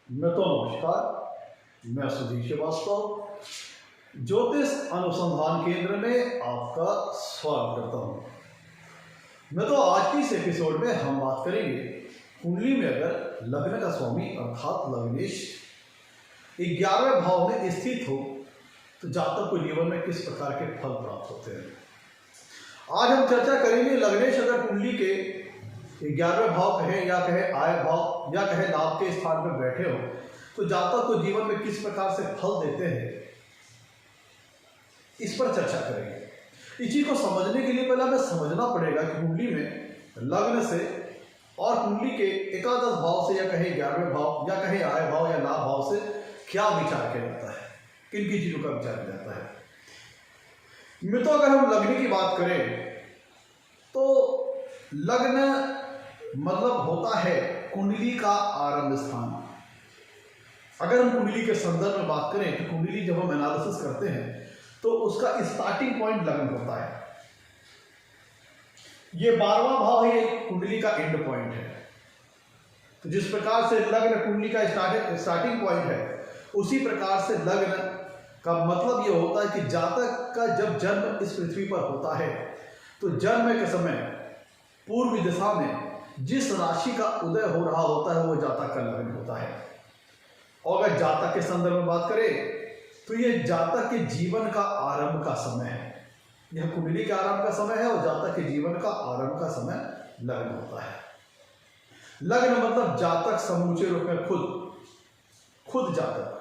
नमस्कार, मैं सुधीर श्रीवास्तव ज्योतिष अनुसंधान केंद्र में आपका स्वागत करता हूँ। आज की इस एपिसोड में हम बात करेंगे कुंडली में अगर लग्न का स्वामी अर्थात लग्नेश 11वें भाव में स्थित हो तो जातक को जीवन में किस प्रकार के फल प्राप्त होते हैं। आज हम चर्चा करेंगे लग्नेश अगर कुंडली के 11वें भाव कहे या कहे आय भाव या कहे लाभ के स्थान पर बैठे हो तो जातक को जीवन में किस प्रकार से फल देते हैं, इस पर चर्चा करेंगे। इस चीज को समझने के लिए पहले हमें समझना पड़ेगा कि कुंडली में लग्न से और कुंडली के एकादश भाव से या कहे 11वें भाव या कहे आय भाव या लाभ भाव से क्या विचार किया जाता है, किन की चीजों का विचार किया जाता है। अगर हम लग्न की बात करें तो लग्न मतलब होता है कुंडली का आरंभ स्थान। अगर हम कुंडली के संदर्भ में बात करें तो कुंडली जब हम एनालिसिस करते हैं तो उसका स्टार्टिंग पॉइंट लग्न होता है। ये 12वां भाव है, ये कुंडली का एंड पॉइंट है। तो जिस प्रकार से लग्न कुंडली का स्टार्टिंग पॉइंट है, उसी प्रकार से लग्न का मतलब ये होता है कि जातक का जब जन्म इस पृथ्वी पर होता है तो जन्म के समय पूर्व दिशा में जिस राशि का उदय हो रहा होता है वो जातक का लग्न होता है। और अगर जातक के संदर्भ में बात करें तो ये जातक के जीवन का आरंभ का समय है। यह कुंडली के आरंभ का समय है और जातक के जीवन का आरंभ का समय लग्न होता है। लग्न मतलब जातक समूचे रूप में खुद जातक।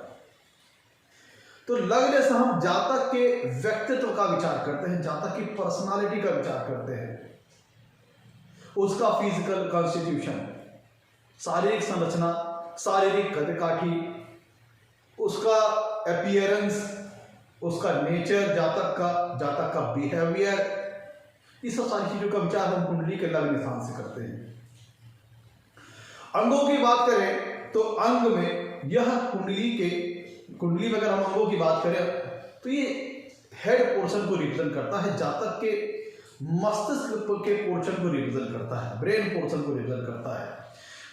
तो लग्न से हम जातक के व्यक्तित्व का विचार करते हैं, जातक की पर्सनालिटी का विचार करते हैं, उसका फिजिकल कॉन्स्टिट्यूशन, शारीरिक संरचना, शारीरिक गतिकाठी, उसका अपीयरेंस, उसका नेचर, जातक का बिहेवियर, ये सब सारी चीजों का विचार हम कुंडली के लग्न स्थान से करते हैं। अंगों की बात करें तो अंग में यह कुंडली में अगर हम अंगों की बात करें तो ये हेड पोर्शन को रिप्रेजेंट करता है, जातक के मस्तिष्क के पोर्शन को रिप्रेजेंट करता है, ब्रेन पोर्शन को रिप्रेजेंट करता है।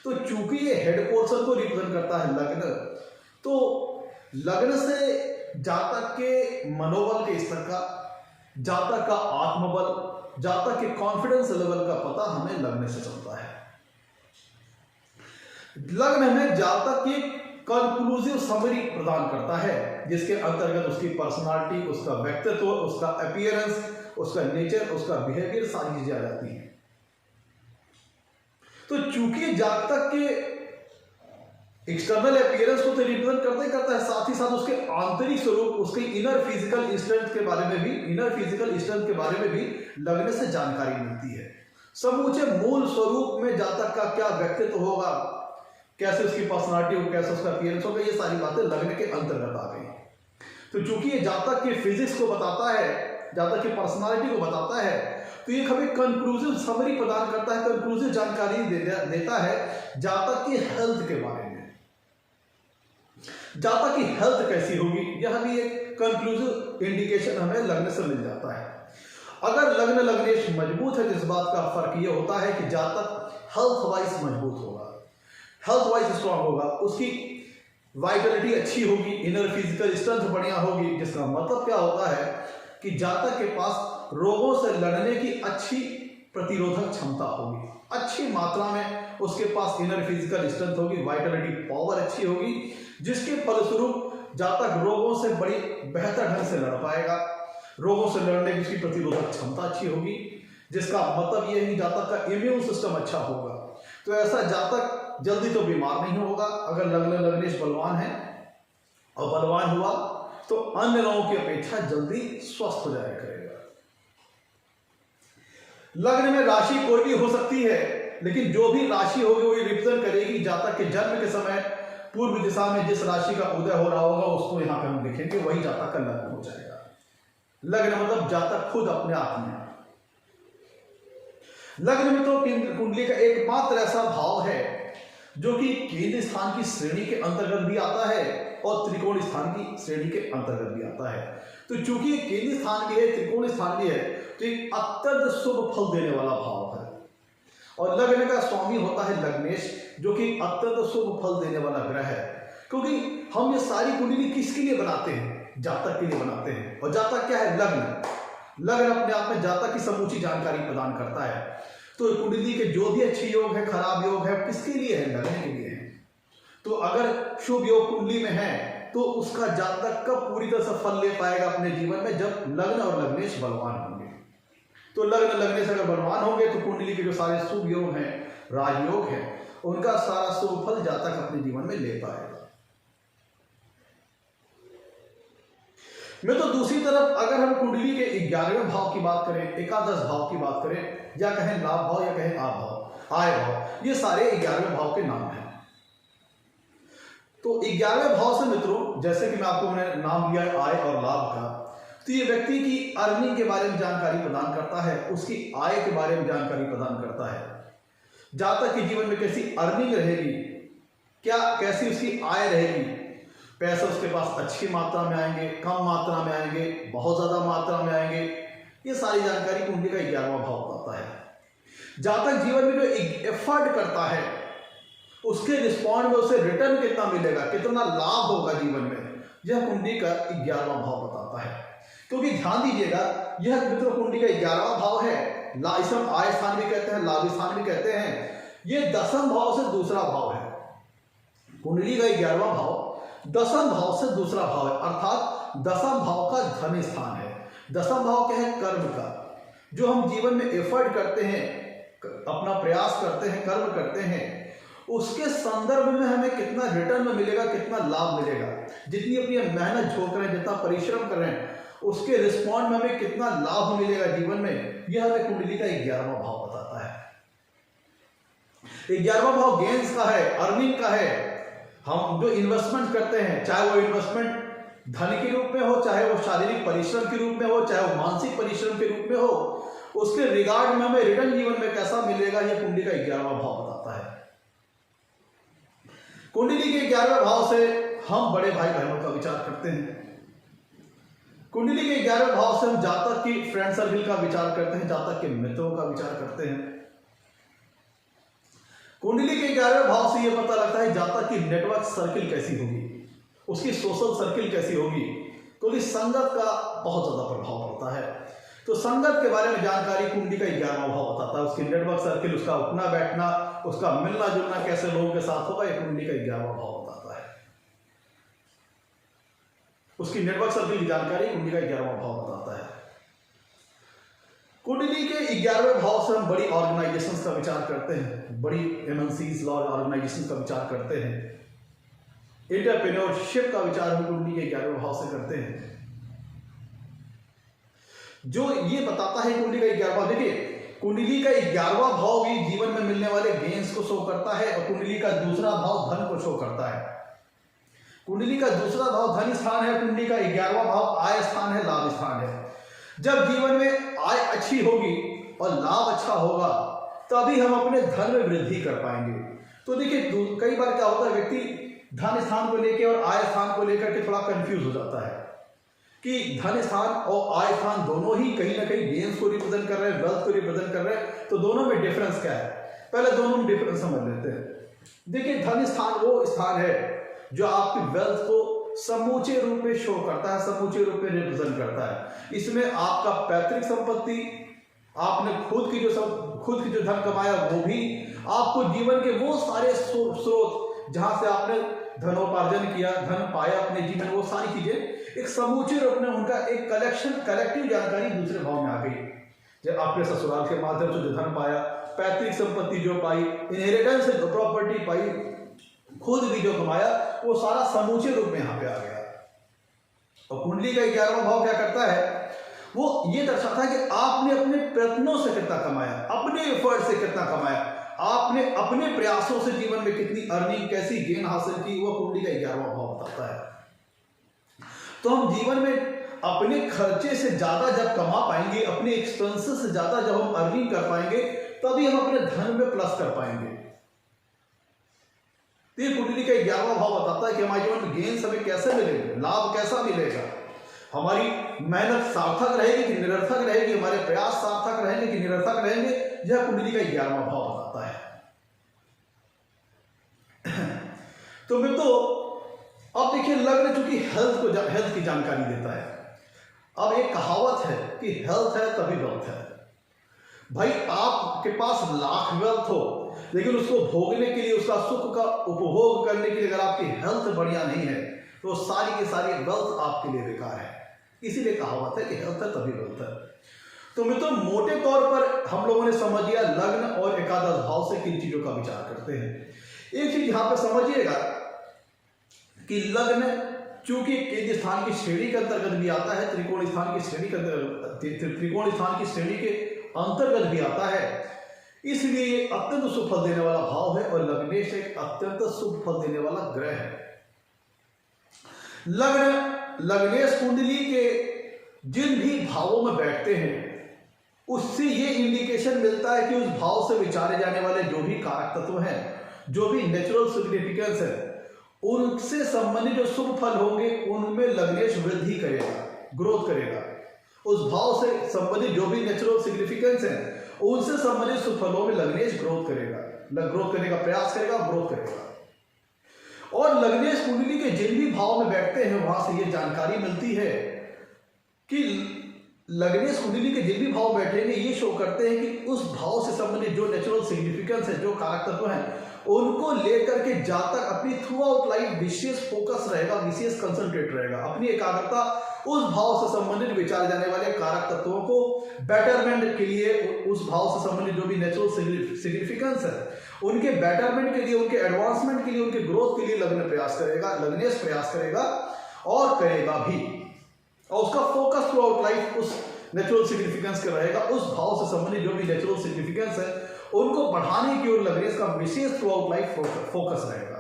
तो चूंकि ये हेड पोर्शन को रिप्रेजेंट करता है लग्न, तो लग्न से जातक के मनोबल के स्तर का, जातक का आत्मबल, जातक के कॉन्फिडेंस लेवल का पता हमें लग्न से चलता है। लग्न हमें जातक की कंक्लूसिव समरी प्रदान करता है, जिसके अंतर्गत उसकी पर्सनालिटी, उसका व्यक्तित्व, उसका अपीयरेंस, उसका नेचर, उसका बिहेवियर, सारी चीजें आ जाती हैं। तो चूंकि जातक के एक्सटर्नल अपीयरेंस को तो रिप्रेजेंट करता ही करता है, साथ ही साथ उसके आंतरिक स्वरूप, उसके इनर फिजिकल स्ट्रेंथ के बारे में भी लग्न से जानकारी मिलती है। समूचे मूल स्वरूप में जातक का क्या व्यक्तित्व होगा, कैसे उसकी पर्सनालिटी होगी, कैसे उसका अपीयरेंस होगा, ये सारी बातें लग्न के अंतर्गत आ गई। तो चूंकि ये जातक के फिजिक्स को बताता है, जातक की पर्सनालिटी को बताता है, तो ये हमें कंक्लूसिव समरी प्रदान करता है, कंक्लूसिव जानकारी देता है जातक की हेल्थ के बारे में। जातक की हेल्थ कैसी होगी, यह भी एक कंक्लूसिव इंडिकेशन हमें लग्न से मिल जाता है। अगर लग्न लग्नेश मजबूत है तो इस बात का फर्क यह होता है कि जातक हेल्थ वाइज मजबूत होगा, हेल्थ वाइज स्ट्रांग होगा, उसकी वाइटलिटी अच्छी होगी, इनर फिजिकल स्ट्रेंथ बढ़िया होगी। जिसका मतलब क्या होता है कि जातक के पास रोगों से लड़ने की अच्छी प्रतिरोधक क्षमता होगी, अच्छी मात्रा में उसके पास इनर फिजिकल स्ट्रेंथ होगी, वाइटलिटी पावर अच्छी होगी, जिसके फलस्वरूप जातक रोगों से बड़ी बेहतर ढंग से लड़ पाएगा। रोगों से लड़ने की उसकी प्रतिरोधक क्षमता अच्छी होगी, जिसका मतलब यह है कि जातक का इम्यून सिस्टम अच्छा होगा। तो ऐसा जातक जल्दी तो बीमार नहीं होगा अगर लग्न लग्नेश बलवान है, और बलवान हुआ तो अन्य लोगों की अपेक्षा जल्दी स्वस्थ हो जाया करेगा। लग्न में राशि कोई भी हो सकती है, लेकिन जो भी राशि होगी वही रिप्रेजेंट करेगी जातक के जन्म के समय पूर्व दिशा में जिस राशि का उदय हो रहा होगा, उसको यहां पे हम लिखेंगे, वही जातक का लग्न हो जाएगा। लग्न मतलब जातक खुद अपने आप में। लग्न में तो कुंडली का एकमात्र ऐसा भाव है जो कि केंद्र स्थान की श्रेणी के अंतर्गत भी आता है और त्रिकोण स्थान की श्रेणी के अंतर्गत भी आता है। तो चूंकि केंद्र स्थान भी है, त्रिकोण स्थान भी है, तो एक अत्यंत शुभ फल देने वाला भाव है। और लग्न का स्वामी होता है लग्नेश, जो कि अत्यंत शुभ फल देने वाला ग्रह है। क्योंकि हम ये सारी कुंडली किसके लिए बनाते हैं? जातक के लिए बनाते हैं। और जातक क्या है? लग्न। लग्न अपने आप में जातक की समूची जानकारी प्रदान करता है। तो कुंडली के जो भी अच्छे योग है, खराब योग है, किसके लिए है? लग्न के लिए है। तो अगर शुभ योग कुंडली में है तो उसका जातक कब पूरी तरह से फल ले पाएगा अपने जीवन में? जब लग्न और लग्नेश बलवान होंगे। तो लग्न लग्नेश अगर बलवान होंगे तो कुंडली के जो सारे शुभ योग हैं, राजयोग है, उनका सारा शुभ फल जातक अपने जीवन में ले पाएगा। मैं तो दूसरी तरफ अगर हम कुंडली के 11वें भाव की बात करें, एकादश भाव की बात करें, या कहें लाभ भाव या कहें आय भाव, ये सारे 11वें भाव के नाम हैं। तो 11वें भाव से मित्रों, जैसे कि मैं आपको मैंने नाम लिया है आय और लाभ का, तो ये व्यक्ति की अर्निंग के बारे में जानकारी प्रदान करता है, उसकी आय के बारे में जानकारी प्रदान करता है। जातक के जीवन में कैसी अर्निंग रहेगी, क्या कैसी उसकी आय रहेगी, पैसे उसके पास अच्छी मात्रा में आएंगे, कम मात्रा में आएंगे, बहुत ज्यादा मात्रा में आएंगे, ये सारी जानकारी कुंडली का 11वां भाव बताता है। जातक जीवन में जो एफर्ट करता है उसके रिस्पॉन्ड में उसे रिटर्न कितना मिलेगा, कितना लाभ होगा जीवन में, यह कुंडली का 11वां भाव बताता है। क्योंकि ध्यान दीजिएगा, यह मित्रों कुंडली का 11वां भाव है, इसे हम आय स्थान भी कहते हैं, लाभ स्थान भी कहते हैं। ये दसम भाव से दूसरा भाव है। कुंडली का 11वां भाव दसम भाव से दूसरा भाव है, अर्थात दसम भाव का धन स्थान है। दसम भाव क्या है? कर्म का। जो हम जीवन में एफर्ट करते हैं, अपना प्रयास करते हैं, कर्म करते हैं, उसके संदर्भ में हमें कितना रिटर्न में मिलेगा, कितना लाभ मिलेगा। जितनी अपनी मेहनत झोंक रहे हैं, जितना परिश्रम कर रहे हैं, उसके रिस्पॉन्ड में हमें कितना लाभ मिलेगा जीवन में, यह हमें कुंडली का 11वां भाव बताता है। 11वां भाव गेन्स का है, अर्निंग का है। हम जो इन्वेस्टमेंट करते हैं, चाहे वो इन्वेस्टमेंट धन के रूप में हो, चाहे वो शारीरिक परिश्रम के रूप में हो, चाहे वो मानसिक परिश्रम के रूप में हो, उसके रिगार्ड में हमें रिटर्न जीवन में कैसा मिलेगा, यह कुंडली का 11वां भाव बताता है। कुंडली के 11वें भाव से हम बड़े भाई बहनों का विचार करते हैं। कुंडली के 11वें भाव से हम जातक की फ्रेंड सर्किल का विचार करते हैं, जातक के मित्रों का विचार करते हैं। कुंडली के 11वें भाव से यह पता लगता है जातक की नेटवर्क सर्किल कैसी होगी, उसकी सोशल सर्किल कैसी होगी, क्योंकि संगत का बहुत ज्यादा प्रभाव पड़ता है। तो संगत के बारे में जानकारी कुंडली का 11वां भाव बताता है। उसकी नेटवर्क सर्किल, उसका उठना बैठना, उसका मिलना जुलना कैसे लोगों के साथ होगा, यह कुंडली का 11वां भाव बताता है। उसकी नेटवर्क सर्किल की जानकारी कुंडली का 11वां भाव बताता है। कुंडली के 11वें भाव से हम बड़ी ऑर्गेनाइजेशंस का विचार करते हैं, बड़ी एमएनसीज ऑर्गेनाइजेशंस का विचार करते हैं, एंटरप्रेन्योरशिप का विचार हम कुंडली के 11वें भाव से करते हैं। जो ये बताता है कुंडली का 11वां, देखिए कुंडली का 11वां भाव भी जीवन में मिलने वाले गेन्स को शो करता है, और कुंडली का दूसरा भाव धन को शो करता है। कुंडली का दूसरा भाव धन स्थान है, कुंडली का 11वां भाव आय स्थान है, लाभ स्थान है। जब जीवन में आय अच्छी होगी और लाभ अच्छा होगा, तभी हम अपने धन में वृद्धि कर पाएंगे। तो देखिए कई बार क्या होता है, व्यक्ति धन स्थान को लेकर और आय स्थान को लेकर के थोड़ा कंफ्यूज हो जाता है कि धन स्थान और आय स्थान दोनों ही कहीं ना कहीं गेन्स को रिप्रेजेंट कर रहे हैं, वेल्थ को रिप्रेजेंट कर रहे हैं। तो दोनों में डिफरेंस क्या है, पहले दोनों में डिफरेंस समझ लेते हैं। देखिए धन स्थान वो स्थान है जो आपकी वेल्थ को समूचे रूप में शो करता है, समूचे रूप में रिप्रेजेंट करता है। इसमें आपका पैतृक संपत्ति, आपने खुद की जो धन कमाया वो भी, आपको जीवन के वो सारे स्रोत जहां से आपने धनोपार्जन किया, धन पाया अपने जीवन, वो सारी चीजें एक समूचे रूप में उनका एक कलेक्टिव जानकारी दूसरे भाव में आ गई। जब आपने ससुराल के माध्यम से जो धन पाया, पैतृक संपत्ति जो पाई, इनहेरिटेंस से जो प्रॉपर्टी पाई, खुद भी जो कमाया, वो सारा समूचे रूप में यहां पे आ गया। और कुंडली का 11वां भाव क्या करता है, वो ये दर्शाता है कि आपने अपने प्रयत्नों से कितना कमाया, अपने एफर्ट से कितना कमाया, आपने अपने प्रयासों से जीवन में कितनी अर्निंग, कैसी गेन हासिल की, वो कुंडली का 11वां भाव बताता है। तो हम जीवन में अपने खर्चे से ज्यादा जब कमा पाएंगे, अपने एक्सपेंसेस से ज्यादा जब हम अर्निंग कर पाएंगे, तभी हम अपने धन में प्लस कर पाएंगे। तो ये कुंडली का 11वां भाव बताता है कि हमारे जीवन में गेन्स हमें कैसे मिलेंगे, लाभ कैसा मिलेगा। हमारी मेहनत सार्थक रहेगी कि निरर्थक रहेगी, हमारे प्रयास सार्थक रहेंगे कि निरर्थक रहेंगे, यह कुंडली का 11वां भाव बताता है। तो मित्रों अब देखिए लग्न चूंकि हेल्थ की जानकारी देता है। अब एक कहावत है कि हेल्थ है तभी वेल्थ है। भाई आपके पास लाख वेल्थ हो लेकिन उसको भोगने के लिए, उसका सुख का उपभोग करने के लिए अगर आपकी हेल्थ बढ़िया नहीं है तो सारी की सारी वेल्थ आपके लिए बेकार है। इसीलिए कहावत है कि हेल्थ है तभी वेल्थ है। तो मित्रों मोटे तौर पर हम लोगों ने समझ लिया लग्न और एकादश भाव से किन चीजों का विचार करते हैं। एक चीज यहां पर समझिएगा कि लग्न चूंकि केंद्र स्थान की श्रेणी के अंतर्गत भी आता है, त्रिकोण स्थान की श्रेणी के अंतर्गत भी आता है, इसलिए ये अत्यंत शुभ फल देने वाला भाव है और लग्नेश एक अत्यंत शुभ फल देने वाला ग्रह है। लग्नेश कुंडली के जिन भी भावों में बैठते हैं उससे ये इंडिकेशन मिलता है कि उस भाव से विचारे जाने वाले जो भी कारक तत्व हैं, जो भी नेचुरल सिग्निफिकेंस है, उनसे संबंधित जो शुभ फल होंगे उनमें लग्नेश वृद्धि करेगा, ग्रोथ करेगा। उस भाव से संबंधित जो भी नेचुरल सिग्निफिकेंस है उनसे संबंधित शुभ फलों में लग्नेश ग्रोथ करेगा, ग्रोथ करने का प्रयास करेगा, ग्रोथ करेगा। और लग्नेश कुंडली के जिन भी भाव में बैठते हैं वहां से ये जानकारी मिलती है कि लग्नेश कुंडली के जिन भी भाव बैठेंगे ये शो करते हैं कि उस भाव से संबंधित जो नेचुरल सिग्निफिकेंस है, जो कारक तत्व हैं, उनको लेकर के जातक अपनी थ्रू आउट लाइफ विशेष फोकस रहेगा, विशेष कंसंट्रेट रहेगा। अपनी एकाग्रता उस भाव से संबंधित विचारे जाने वाले कारक तत्वों को बेटरमेंट के लिए, उस भाव से संबंधित जो भी नेचुरल सिग्निफिकेंस है उनके बेटरमेंट के लिए, उनके एडवांसमेंट के लिए, उनके ग्रोथ के लिए लग्नेश प्रयास करेगा और करेगा भी। और उसका फोकस थ्रू आउट लाइफ उस नेचुरल सिग्निफिकेंस का रहेगा। उस भाव से संबंधित जो भी नेचुरल सिग्निफिकेंस है उनको बढ़ाने की ओर लग्नेश का विशेष थ्रू आउट लाइफ फोकस रहेगा।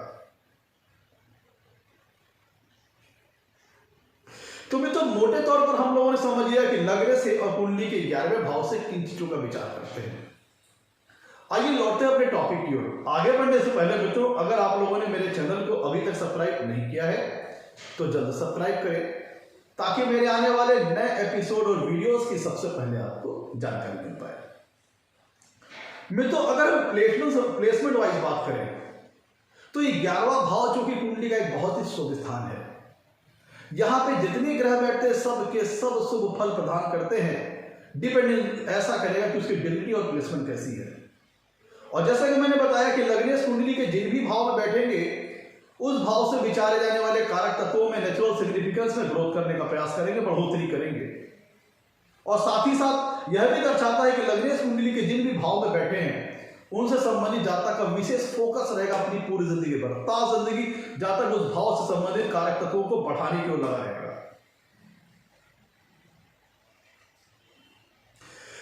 तो मित्रों मोटे तौर पर हम लोगों ने समझ लिया कि लग्नेश से और कुंडली के 11वें भाव से किन चीजों का विचार करते हैं। आइए लौटते हैं अपने टॉपिक की ओर। आगे बढ़ने से पहले मित्रों अगर आप लोगों ने मेरे चैनल को अभी तक सब्सक्राइब नहीं किया है तो जल्द सब्सक्राइब करें ताकि मेरे आने वाले नए एपिसोड और वीडियोस की सबसे पहले आपको जानकारी मिल पाए। मित्रों अगर हम प्लेसमेंट वाइज बात करें तो ये 11वां भाव जो कि कुंडली का एक बहुत ही शुभ स्थान है। यहां पे जितने ग्रह बैठते हैं सब के सब शुभ फल प्रदान करते हैं। डिपेंडेंट ऐसा करेगा कि उसकी डिग्री और प्लेसमेंट कैसी है। और जैसा कि मैंने बताया कि लग्नेश कुंडली के जिन भी भाव में बैठेंगे उस भाव से विचारे जाने वाले कारक तत्वों में नेचुरल सिग्निफिकेंस में ग्रोथ करने का प्रयास करेंगे, बढ़ोतरी करेंगे। और साथ ही साथ यह भी दर्शाता है कि लग्नेश कुंडली के जिन भी भाव में बैठे हैं उनसे संबंधित जातक का विशेष फोकस रहेगा अपनी पूरी जिंदगी पर। जिंदगी जातक उस भाव से संबंधित कारक तत्वों को बढ़ाने की ओर लगा रहेगा।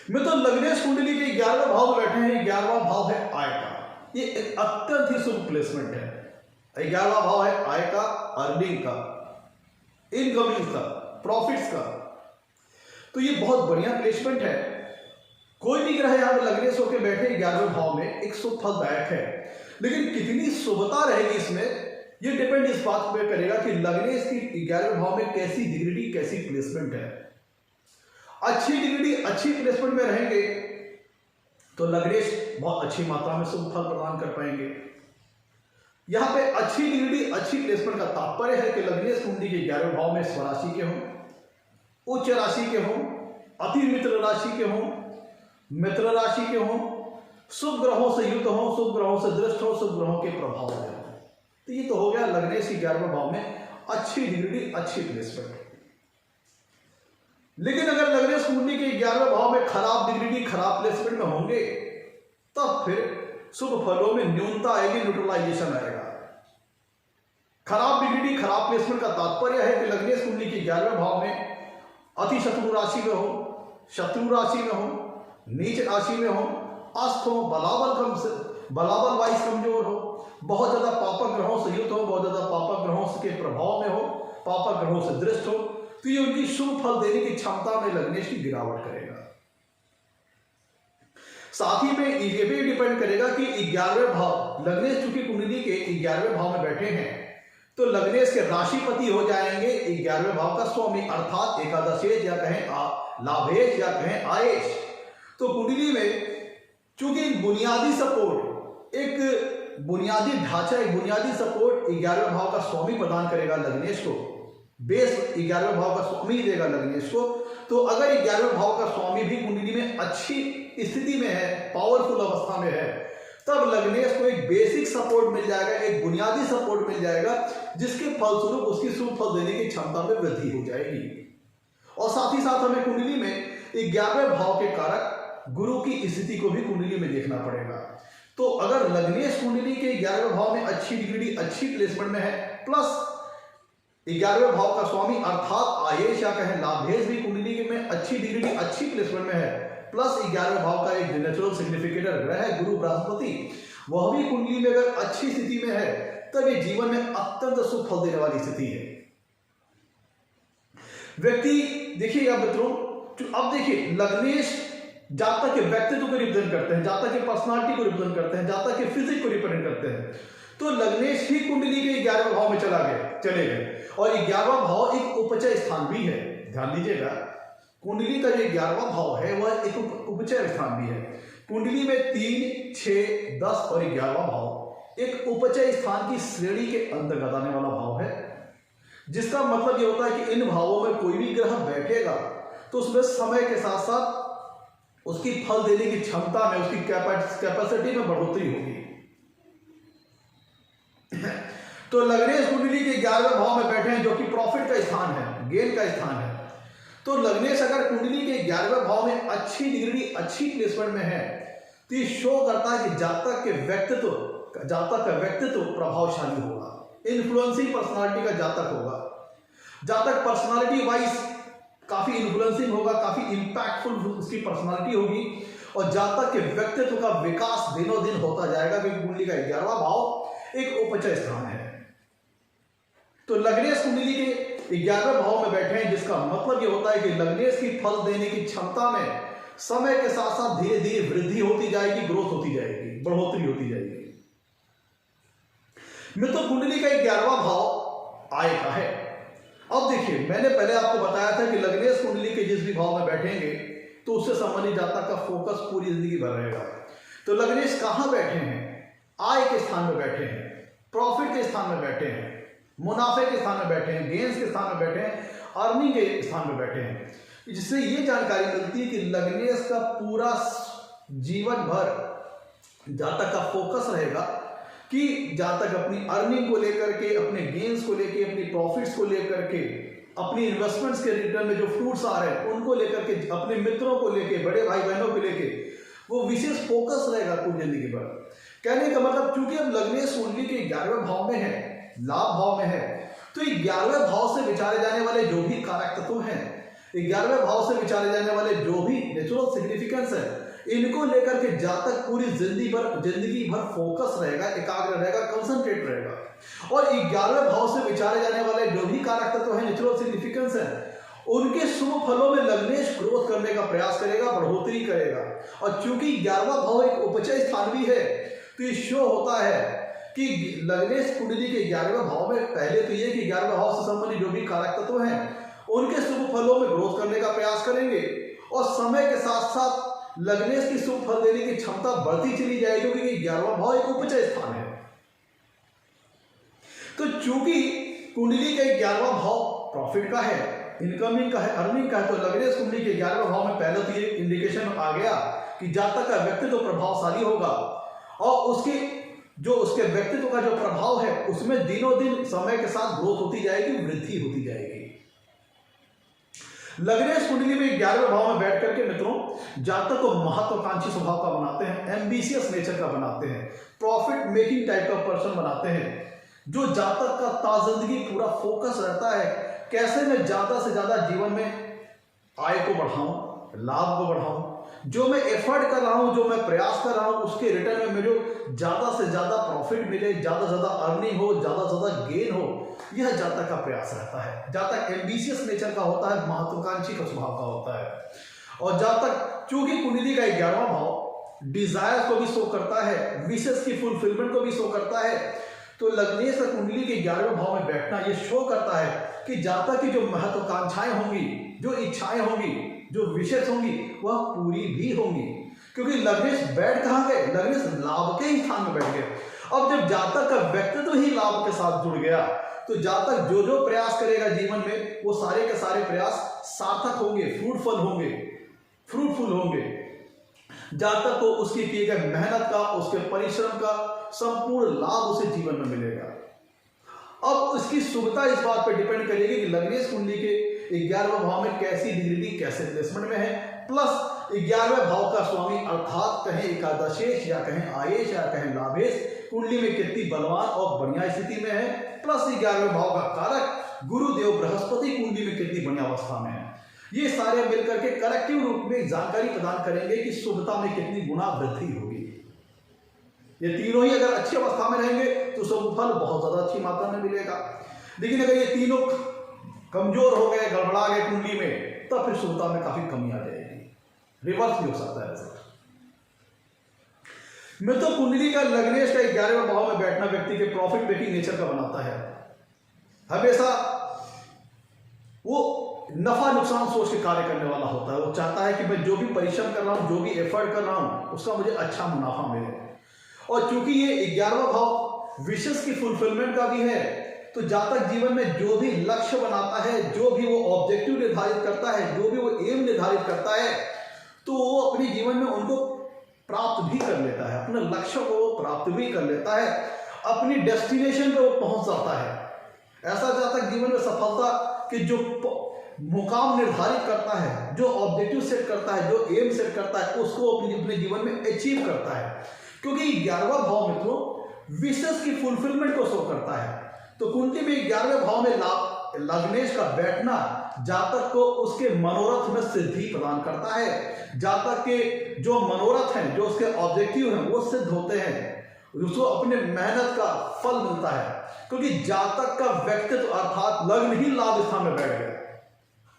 मित्रों लग्नेश कुंडली के 11वें भाव में बैठे हैं। 11वां भाव है आय का। ये एक अत्यंत ही शुभ प्लेसमेंट है। 11वां भाव है आय का, अर्निंग का, इनकमिंग का, प्रॉफिट्स का। तो ये बहुत बढ़िया प्लेसमेंट है। कोई भी ग्रह यहां पर लग्नेश होकर बैठे 11वें भाव में एक शुभ फलदायक है, लेकिन कितनी शुभता रहेगी इसमें ये डिपेंड इस बात पर करेगा कि लग्नेश की 11वें भाव में कैसी डिग्री, कैसी प्लेसमेंट है। अच्छी डिग्री, अच्छी प्लेसमेंट में रहेंगे तो लग्नेश बहुत अच्छी मात्रा में शुभ फल प्रदान कर पाएंगे। यहां पे अच्छी डिग्री, अच्छी प्लेसमेंट का तात्पर्य है कि लग्नेश कुंडली के 11वें भाव में स्वराशि के हों, उच्च राशि के हों, अति मित्र राशि के हों, मित्र राशि के हों, शुभ ग्रहों से युक्त हों, शुभ ग्रहों से दृष्ट हों, शुभ ग्रहों के प्रभाव में हों। तो ये तो हो गया लग्नेश के 11वें भाव में अच्छी डिग्री, अच्छी प्लेसमेंट। लेकिन अगर लग्नेश कुंडली के 11वें भाव में खराब डिग्री, खराब प्लेसमेंट में होंगे तब फिर शुभ फलों में न्यूनता आएगी, न्यूट्रलाइजेशन आएगा। खराब डिग्री, खराब प्लेसमेंट का तात्पर्य है कि लग्नेश कुंडली के 11वें भाव में अति शत्रु राशि में हो, शत्रु राशि में हो, नीच राशि में हो, अस्त हो, बलाबल वाइज कमजोर हो, बहुत ज्यादा पापक ग्रहों से युक्त हो, बहुत ज्यादा पापक ग्रहों के प्रभाव में हो, पापक ग्रहों से दृष्ट हो, तो ये उनकी शुभ फल देने की क्षमता में लग्नेश की गिरावट करेगा। साथ ही में ये भी डिपेंड करेगा कि 11वें भाव, लग्नेश चूंकि कुंडली के 11वें भाव में बैठे हैं तो लग्नेश के राशिपति हो जाएंगे 11वें भाव का स्वामी, अर्थात एकादशेश या कहें लाभेश या कहें आयेश। तो कुंडली में चूंकि बुनियादी सपोर्ट, एक बुनियादी ढांचा, एक बुनियादी सपोर्ट 11वें भाव का स्वामी प्रदान करेगा लग्नेश को, बेस 11वें भाव का स्वामी देगा लग्नेश को। तो अगर 11वें भाव का स्वामी भी कुंडली में अच्छी स्थिति में है, पावरफुल अवस्था में है, तब लग्नेश को एक बेसिक सपोर्ट मिल जाएगा, एक बुनियादी सपोर्ट मिल जाएगा, जिसके फलस्वरूप उसकी शुभ फल देने की क्षमता में वृद्धि हो जाएगी। और साथ ही साथ हमें कुंडली में 11वें भाव के कारक गुरु की स्थिति को भी कुंडली में देखना पड़ेगा। तो अगर लग्नेश कुंडली के 11वें भाव में अच्छी डिग्री, अच्छी प्लेसमेंट में है, प्लस 11वें भाव का स्वामी अर्थात आयेश या कहें लाभेश भी कुंडली में अच्छी डिग्री, अच्छी प्लेसमेंट में है, प्लस 11वें भाव का एक नेचुरल सिग्निफिकेटर ग्रह है गुरु बृहस्पति, वह भी कुंडली में अगर अच्छी स्थिति में है, तब ये जीवन में अत्यंत शुभ फल देने वाली स्थिति है। व्यक्ति देखिएगा मित्रों, अब देखिए लग्नेश जातक के व्यक्तित्व को रिप्रेजेंट करते हैं, जातक के पर्सनालिटी को रिप्रेजेंट करते हैं, जातक के फिजिक को रिप्रेजेंट करते हैं। तो लग्नेश ही कुंडली के 11वें भाव में चले गए, और 11वां भाव एक उपचय स्थान भी है। ध्यान दीजिएगा, कुंडली का जो 11वां भाव है वह एक उपचय स्थान भी है। कुंडली में 3, 6, 10 और 11वां भाव एक उपचय स्थान की श्रेणी के अंतर्गत आने वाला भाव है, जिसका मतलब यह होता है कि इन भावों में कोई भी ग्रह बैठेगा तो उसमें समय के साथ साथ उसकी फल देने की क्षमता में, उसकी कैपेसिटी में बढ़ोतरी होगी। तो लग्नेश कुंडली के 11वें भाव में बैठे हैं, जो कि प्रॉफिट का स्थान है, गेन का स्थान है। तो लग्नेश अगर कुंडली के 11वें भाव में अच्छी डिग्री, अच्छी प्लेसमेंट में है, तो ये शो करता है कि जातक का व्यक्तित्व प्रभावशाली होगा, इन्फ्लुएंसिंग पर्सनालिटी का जातक होगा। जातक पर्सनालिटी वाइज काफी इन्फ्लुएंसिंग होगा, काफी इंपैक्टफुल उसकी पर्सनालिटी होगी, और जातक के व्यक्तित्व का विकास दिनों दिन होता जाएगा, क्योंकि कुंडली का 11वां भाव एक उपचय स्थान है। तो लग्नेश कुंडली के 11वें भाव में बैठे हैं, जिसका मतलब यह होता है कि लग्नेश की फल देने की क्षमता में समय के साथ साथ धीरे धीरे वृद्धि होती जाएगी, ग्रोथ होती जाएगी, बढ़ोतरी होती जाएगी। मित्रों, कुंडली का 11वां भाव आय का है। अब देखिए, मैंने पहले आपको बताया था कि लग्नेश कुंडली के जिस भी भाव में बैठेंगे तो उससे संबंधित जातक का फोकस पूरी जिंदगी भर रहेगा। तो लग्नेश कहां बैठे हैं? आय के स्थान में बैठे हैं, प्रॉफिट के स्थान में बैठे हैं, मुनाफे के स्थान में बैठे हैं, गेन्स के स्थान में बैठे हैं, अर्निंग के स्थान में बैठे हैं। जिससे ये जानकारी मिलती है कि लग्नेश का पूरा जीवन भर जातक का फोकस रहेगा कि जातक अपनी अर्निंग को लेकर के, अपने गेन्स को लेकर, अपनी प्रॉफिट्स को लेकर के, अपनी इन्वेस्टमेंट्स के रिटर्न में जो फ्रूट्स आ रहे हैं उनको लेकर के, अपने मित्रों को लेकर, बड़े भाई बहनों को लेकर वो विशेष फोकस रहेगा पूरी जिंदगी भर। कहने का मतलब, चूंकि अब लग्नेश कुंडली के 11वें भाव में है, लाभ भाव में है, तो 11वें भाव से विचारे जाने वाले जो भी कारक तत्व हैं, 11वें भाव से विचारे जाने वाले जो भी नेचुरल सिग्निफिकेंस है, इनको लेकर के जातक पूरी जिंदगी भर फोकस रहेगा, एकाग्र रहेगा, कंसंट्रेट रहेगा। और 11वें भाव से विचारे जाने वाले जो भी कारक तत्व है, नेचुरल सिग्निफिकेंस है, उनके शुभ फलों में लग्नेश ग्रोथ करने का प्रयास करेगा, बढ़ोतरी करेगा। और चूंकि 11वां भाव एक उपचय स्थान भी है, तो ये शो होता है कि लग्नेश कुंडली के 11वें भाव में पहले तो ये कि 11वें भाव से संबंधित जो भी कारक तत्व हैं उनके शुभ फलों में ग्रोथ करने का प्रयास करेंगे, और समय के साथ साथ लग्नेश की शुभ फल देने की क्षमता बढ़ती चली जाएगी, क्योंकि 11वां भाव एक उपचय स्थान है। तो चूंकि कुंडली का 11वां भाव प्रॉफिट का है, इनकमिंग का है, अर्निंग का है, तो लग्नेश कुंडली के 11वें भाव में पहले तो ये इंडिकेशन आ गया कि जातक का व्यक्तित्व प्रभावशाली होगा, और उसके व्यक्तित्व का जो प्रभाव है उसमें दिनों दिन समय के साथ ग्रोथ होती जाएगी, वृद्धि होती जाएगी। लग्नेश कुंडली में 11वें भाव में बैठ करके मित्रों जातक को महत्वाकांक्षी स्वभाव का बनाते हैं, एम्बिशियस नेचर का बनाते हैं, प्रॉफिट मेकिंग टाइप का पर्सन बनाते हैं। जो जातक का ताजिंदगी पूरा फोकस रहता है कैसे मैं ज्यादा से ज्यादा जीवन में आय को बढ़ाऊं, लाभ को बढ़ाऊं, जो मैं एफर्ट कर रहा हूं, जो मैं प्रयास कर रहा हूं, उसके रिटर्न में मुझे ज्यादा से ज्यादा प्रॉफिट मिले, ज्यादा से ज्यादा अर्निंग हो, ज्यादा से ज्यादा गेन हो, यह जातक का प्रयास रहता है। जातक एम्बिशियस नेचर का होता है, महत्वाकांक्षी का स्वभाव का होता है। और जातक चूंकि कुंडली का 11वां भाव डिजायर को भी शो करता है, विशेष की फुलफिलमेंट को भी शो करता है, तो लग्नेश का कुंडली के 11वें भाव में बैठना ये शो करता है कि जातक की जो महत्वाकांक्षाएं होंगी, जो इच्छाएं होंगी, जो विशेष होंगी, वह पूरी भी होंगी। क्योंकि लग्नेश बैठ कहाँ गए? लग्नेश लाभ के ही स्थान में बैठ गए। अब जब जातक का व्यक्तित्व ही लाभ के साथ जुड़ गया तो जातक जो जो प्रयास करेगा जीवन में वो सारे के सारे प्रयास सार्थक होंगे, फ्रूटफुल होंगे। जातक को उसके किए गए मेहनत का, उसके परिश्रम का संपूर्ण लाभ उसे जीवन में मिलेगा। अब उसकी शुभता इस बात पर डिपेंड करेगी कि लग्नेश कुंडली के 11वें भाव में कैसी डिग्री, कैसे प्लेसमेंट में है, प्लस 11वें भाव का स्वामी अर्थात कहें एकादशेश या कहें आयेश या कहें लाभेश कुंडली में कितनी बलवान और बढ़िया स्थिति में है, प्लस 11वें भाव का कारक गुरुदेव बृहस्पति कुंडली में कितनी बढ़िया अवस्था में है। ये सारे मिलकर के कलेक्टिव रूप में जानकारी प्रदान करेंगे कि शुभता में कितनी गुना वृद्धि होगी। ये तीनों ही अगर अच्छी अवस्था में रहेंगे तो शुभ फल बहुत ज्यादा अच्छी मात्रा में मिलेगा। लेकिन अगर ये तीनों कमजोर हो गए, गड़बड़ा गए कुंडली में, तब फिर शुभता में काफी कमी आ जाएगी, रिवर्स भी हो सकता है ऐसा। मित्र कुंडली का लग्नेश का 11वें भाव में बैठना व्यक्ति के प्रॉफिट मेकिंग नेचर का बनाता है। हमेशा वो नफा नुकसान सोच के कार्य करने वाला होता है। वो चाहता है कि मैं जो भी परिश्रम कर रहा हूं, जो भी एफर्ट कर रहा हूं, उसका मुझे अच्छा मुनाफा मिले। और चूंकि ये 11वां भाव विशेष की फुलफिलमेंट का भी है, तो जातक जीवन में जो भी लक्ष्य बनाता है, जो भी वो ऑब्जेक्टिव निर्धारित करता है, जो भी वो एम निर्धारित करता है, तो वो अपने जीवन में उनको प्राप्त भी कर लेता है, अपने लक्ष्य को वो प्राप्त भी कर लेता है, अपनी डेस्टिनेशन पे वो पहुंच जाता है। ऐसा जातक जीवन में सफलता कि जो मुकाम निर्धारित करता है, जो ऑब्जेक्टिव सेट करता है, जो एम सेट करता है, उसको अपने जीवन में अचीव करता है। क्योंकि 11वां भाव मित्रों विशेष की फुलफिलमेंट को शो करता है। तो कुंडली में 11वें भाव में लग्नेश का बैठना जातक को उसके मनोरथ में सिद्धि प्रदान करता है। जातक के जो मनोरथ हैं, जो उसके ऑब्जेक्टिव हैं, वो सिद्ध होते हैं, उसको अपने मेहनत का फल मिलता है। क्योंकि जातक का व्यक्तित्व अर्थात लग्न ही लाभ स्थान में बैठ गया,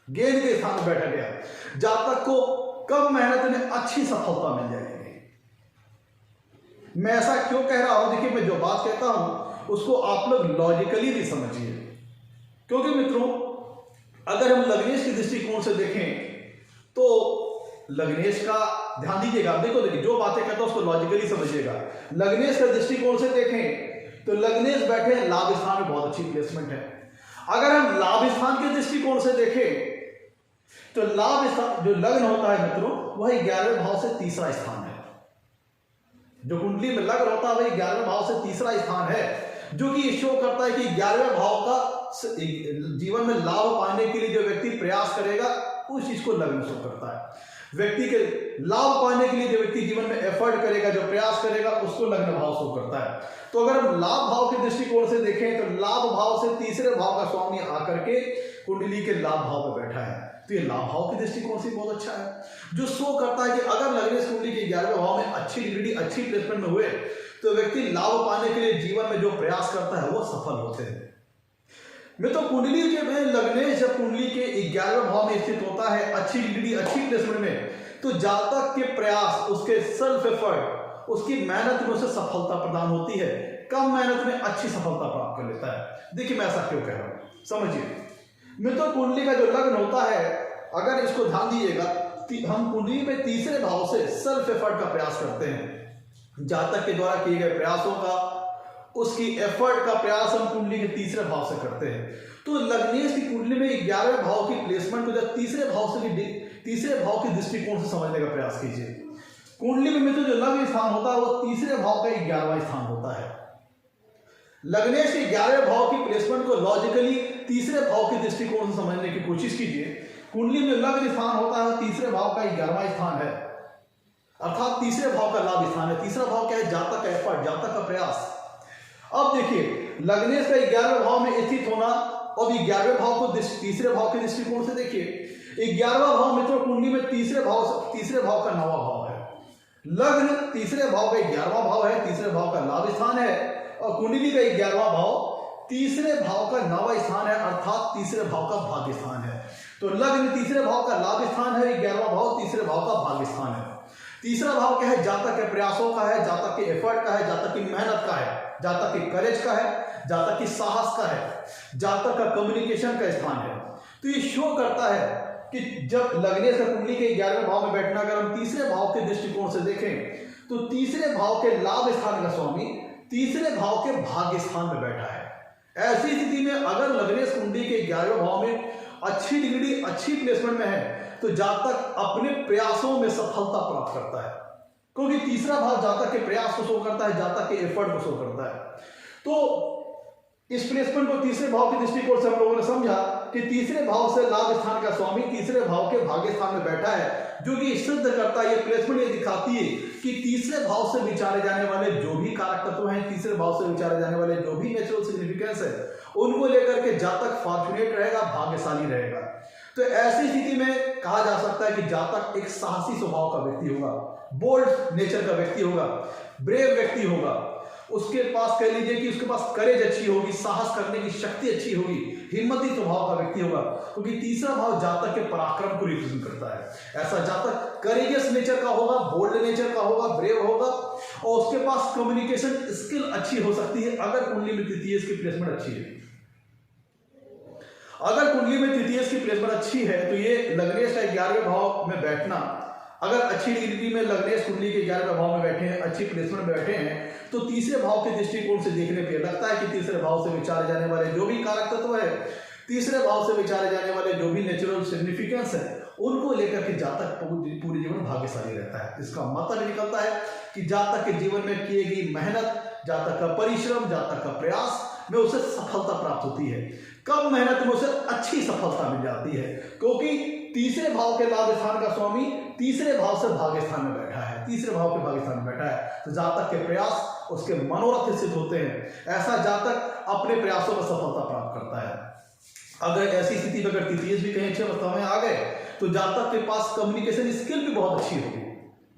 गेंद के स्थान में बैठ गया। जातक को कम मेहनत में अच्छी सफलता मिल जाएगी। मैं ऐसा क्यों कह रहा हूं? देखिए, मैं जो बात कहता हूं उसको आप लोग लॉजिकली भी समझिए। क्योंकि मित्रों अगर हम लग्नेश के दृष्टिकोण से देखें तो लग्नेश का ध्यान दीजिएगा, देखिए जो बातें कहता हूं उसको लॉजिकली समझिएगा। लग्नेश के दृष्टिकोण से देखें तो लग्नेश बैठे लाभ स्थान में बहुत अच्छी प्लेसमेंट है। अगर हम लाभ स्थान के दृष्टिकोण से देखें तो लाभ स्थान जो लग्न होता है मित्रों, वह 11वें भाव से तीसरा स्थान है। जो कुंडली में लग्न होता है वही 11वें भाव से तीसरा स्थान है, जो कि शो करता है कि 11वें भाव का जीवन में लाभ पाने के लिए जो व्यक्ति प्रयास करेगा उस चीज को लग्न शो करता है। व्यक्ति के लाभ पाने के लिए जो व्यक्ति जीवन में एफर्ट करेगा, जो प्रयास करेगा, उसको लग्न भाव शो करता है। तो अगर हम लाभ भाव के दृष्टिकोण से देखें तो लाभ भाव से तीसरे भाव का स्वामी आकर के कुंडली के लाभ भाव में बैठा है, तो ये लाभ भाव के दृष्टिकोण से बहुत अच्छा है, जो शो करता है कि अगर लग्नेश कुंडली के 11वें भाव में अच्छी डिग्री, अच्छी प्लेसमेंट में हुए तो व्यक्ति लाभ पाने के लिए जीवन में जो प्रयास करता है वो सफल होते हैं। मित्रों कुंडली के में लग्नेश जब कुंडली के 11वें भाव में स्थित होता है अच्छी डिग्री, अच्छी प्लेसमेंट में, तो जातक के प्रयास, उसके सेल्फ एफर्ट, उसकी मेहनत में उसे सफलता प्रदान होती है। कम मेहनत में अच्छी सफलता प्राप्त कर लेता है। देखिए मैं ऐसा क्यों कह रहा हूं, समझिए। मित्रों कुंडली का जो लग्न होता है, अगर इसको ध्यान दीजिएगा, हम कुंडली में तीसरे भाव से सेल्फ एफर्ट का प्रयास करते हैं। जातक के द्वारा किए गए प्रयासों का, उसकी एफर्ट का प्रयास हम कुंडली के तीसरे भाव से करते हैं। तो लग्नेश की कुंडली में 11वें भाव की प्लेसमेंट को जब तीसरे भाव के दृष्टिकोण से समझने का प्रयास कीजिए। कुंडली में मित्रों जो लग्न स्थान होता है वो तीसरे भाव का 11वां स्थान होता है। लग्नेश के 11वें भाव की प्लेसमेंट को लॉजिकली तीसरे भाव के दृष्टिकोण से समझने की कोशिश कीजिए। कुंडली में लग्न स्थान होता है तीसरे भाव का 11वां स्थान है, अर्थात तीसरे भाव का लाभ स्थान है। तीसरा भाव क्या है? जातक का एफर्ट, जातक का प्रयास। अब देखिए लग्नेश का 11वें भाव में स्थित होना और 11वें भाव को तीसरे भाव के दृष्टिकोण से देखिए। 11वां भाव मित्रों कुंडली में तीसरे भाव का 9वां भाव है। लग्न तीसरे भाव का 11वां भाव है, तीसरे भाव का लाभ स्थान है, और कुंडली का 11वां भाव तीसरे भाव का 9वां स्थान है, अर्थात तीसरे भाव का भाग्य स्थान है। तो लग्न तीसरे भाव का लाभ स्थान है, 11वां भाव तीसरे भाव का भाग्य स्थान है। तीसरा भाव क्या है? जातक के प्रयासों का है, जातक के एफर्ट का है, जातक की मेहनत का है, जातक के करेज का है, जातक की साहस का है, जातक का कम्युनिकेशन का स्थान है। तो ये शो करता है कि जब लग्नेश का कुंडली के 11वें भाव में बैठना, अगर हम तीसरे भाव के दृष्टिकोण से देखें तो तीसरे भाव के लाभ स्थान का स्वामी तीसरे भाव के भाग्य स्थान में बैठा है। ऐसी स्थिति में अगर लग्नेश कुंडली के 11वें भाव में अच्छी डिग्री, अच्छी प्लेसमेंट में है तो जातक अपने प्रयासों में सफलता प्राप्त करता है, क्योंकि तीसरा भाव जातक के प्रयास को शो करता है, जातक के एफर्ट को शो करता है। तो इस प्लेसमेंट को तीसरे भाव के दृष्टिकोण से हम लोगों ने समझा कि तीसरे भाव से लाभ स्थान का स्वामी तीसरे भाव के भाग्य स्थान में बैठा है, जो कि सिद्ध करता है, ये प्लेसमेंट ये दिखाती है कि तीसरे भाव से विचारे जाने वाले जो भी कारक तत्व हैं, तीसरे भाव से विचारे जाने वाले जो भी नेचुरल सिग्निफिकेंस है, उनको लेकर के जातक फॉर्चुनेट रहेगा, भाग्यशाली रहेगा। तो ऐसी स्थिति में कहा जा सकता है कि जातक एक साहसी स्वभाव का व्यक्ति होगा, बोल्ड नेचर का व्यक्ति होगा, ब्रेव व्यक्ति होगा, उसके पास कह लीजिए कि उसके पास करेज अच्छी होगी, साहस करने की शक्ति अच्छी होगी, हिम्मती स्वभाव का व्यक्ति होगा, क्योंकि तीसरा भाव जातक के पराक्रम को रिप्रेजेंट करता है। ऐसा जातक करेजियस नेचर का होगा, बोल्ड नेचर का होगा, ब्रेव होगा, और उसके पास कम्युनिकेशन स्किल अच्छी हो सकती है अगर कुंडली में तृतीय की प्लेसमेंट अच्छी है। अगर कुंडली में तृतीय की प्लेसमेंट अच्छी है तो ये लग्नेश का 11वें भाव में बैठना, अगर अच्छी डिग्री में लग्नेश कुंडली के 11वें भाव में बैठे हैं, अच्छी प्लेसमेंट में बैठे हैं, तो तीसरे भाव के दृष्टिकोण से देखने पे लगता है कि तीसरे भाव से विचारे जाने वाले जो भी कारक तत्व है, तीसरे भाव से विचारे जाने वाले जो भी नेचुरल सिग्निफिकेंस है, उनको लेकर के जातक पूरे जीवन भाग्यशाली रहता है। इसका मतलब निकलता है कि जातक के जीवन में किए गई मेहनत, जातक का परिश्रम, जातक का प्रयास में उसे सफलता प्राप्त होती है। कम मेहनत में उसे अच्छी सफलता मिल जाती है, क्योंकि तीसरे भाव के लाभ स्थान का स्वामी तीसरे भाव से भाग्य स्थान में बैठा है, तीसरे भाव के भाग्य स्थान में बैठा है, तो जातक के प्रयास उसके मनोरथ सिद्ध होते हैं। ऐसा जातक अपने प्रयासों में सफलता प्राप्त करता है। अगर ऐसी स्थिति में अगर तृतीय भी कहीं अच्छे अवस्था में आ गए तो जातक के पास कम्युनिकेशन स्किल भी बहुत अच्छी होगी,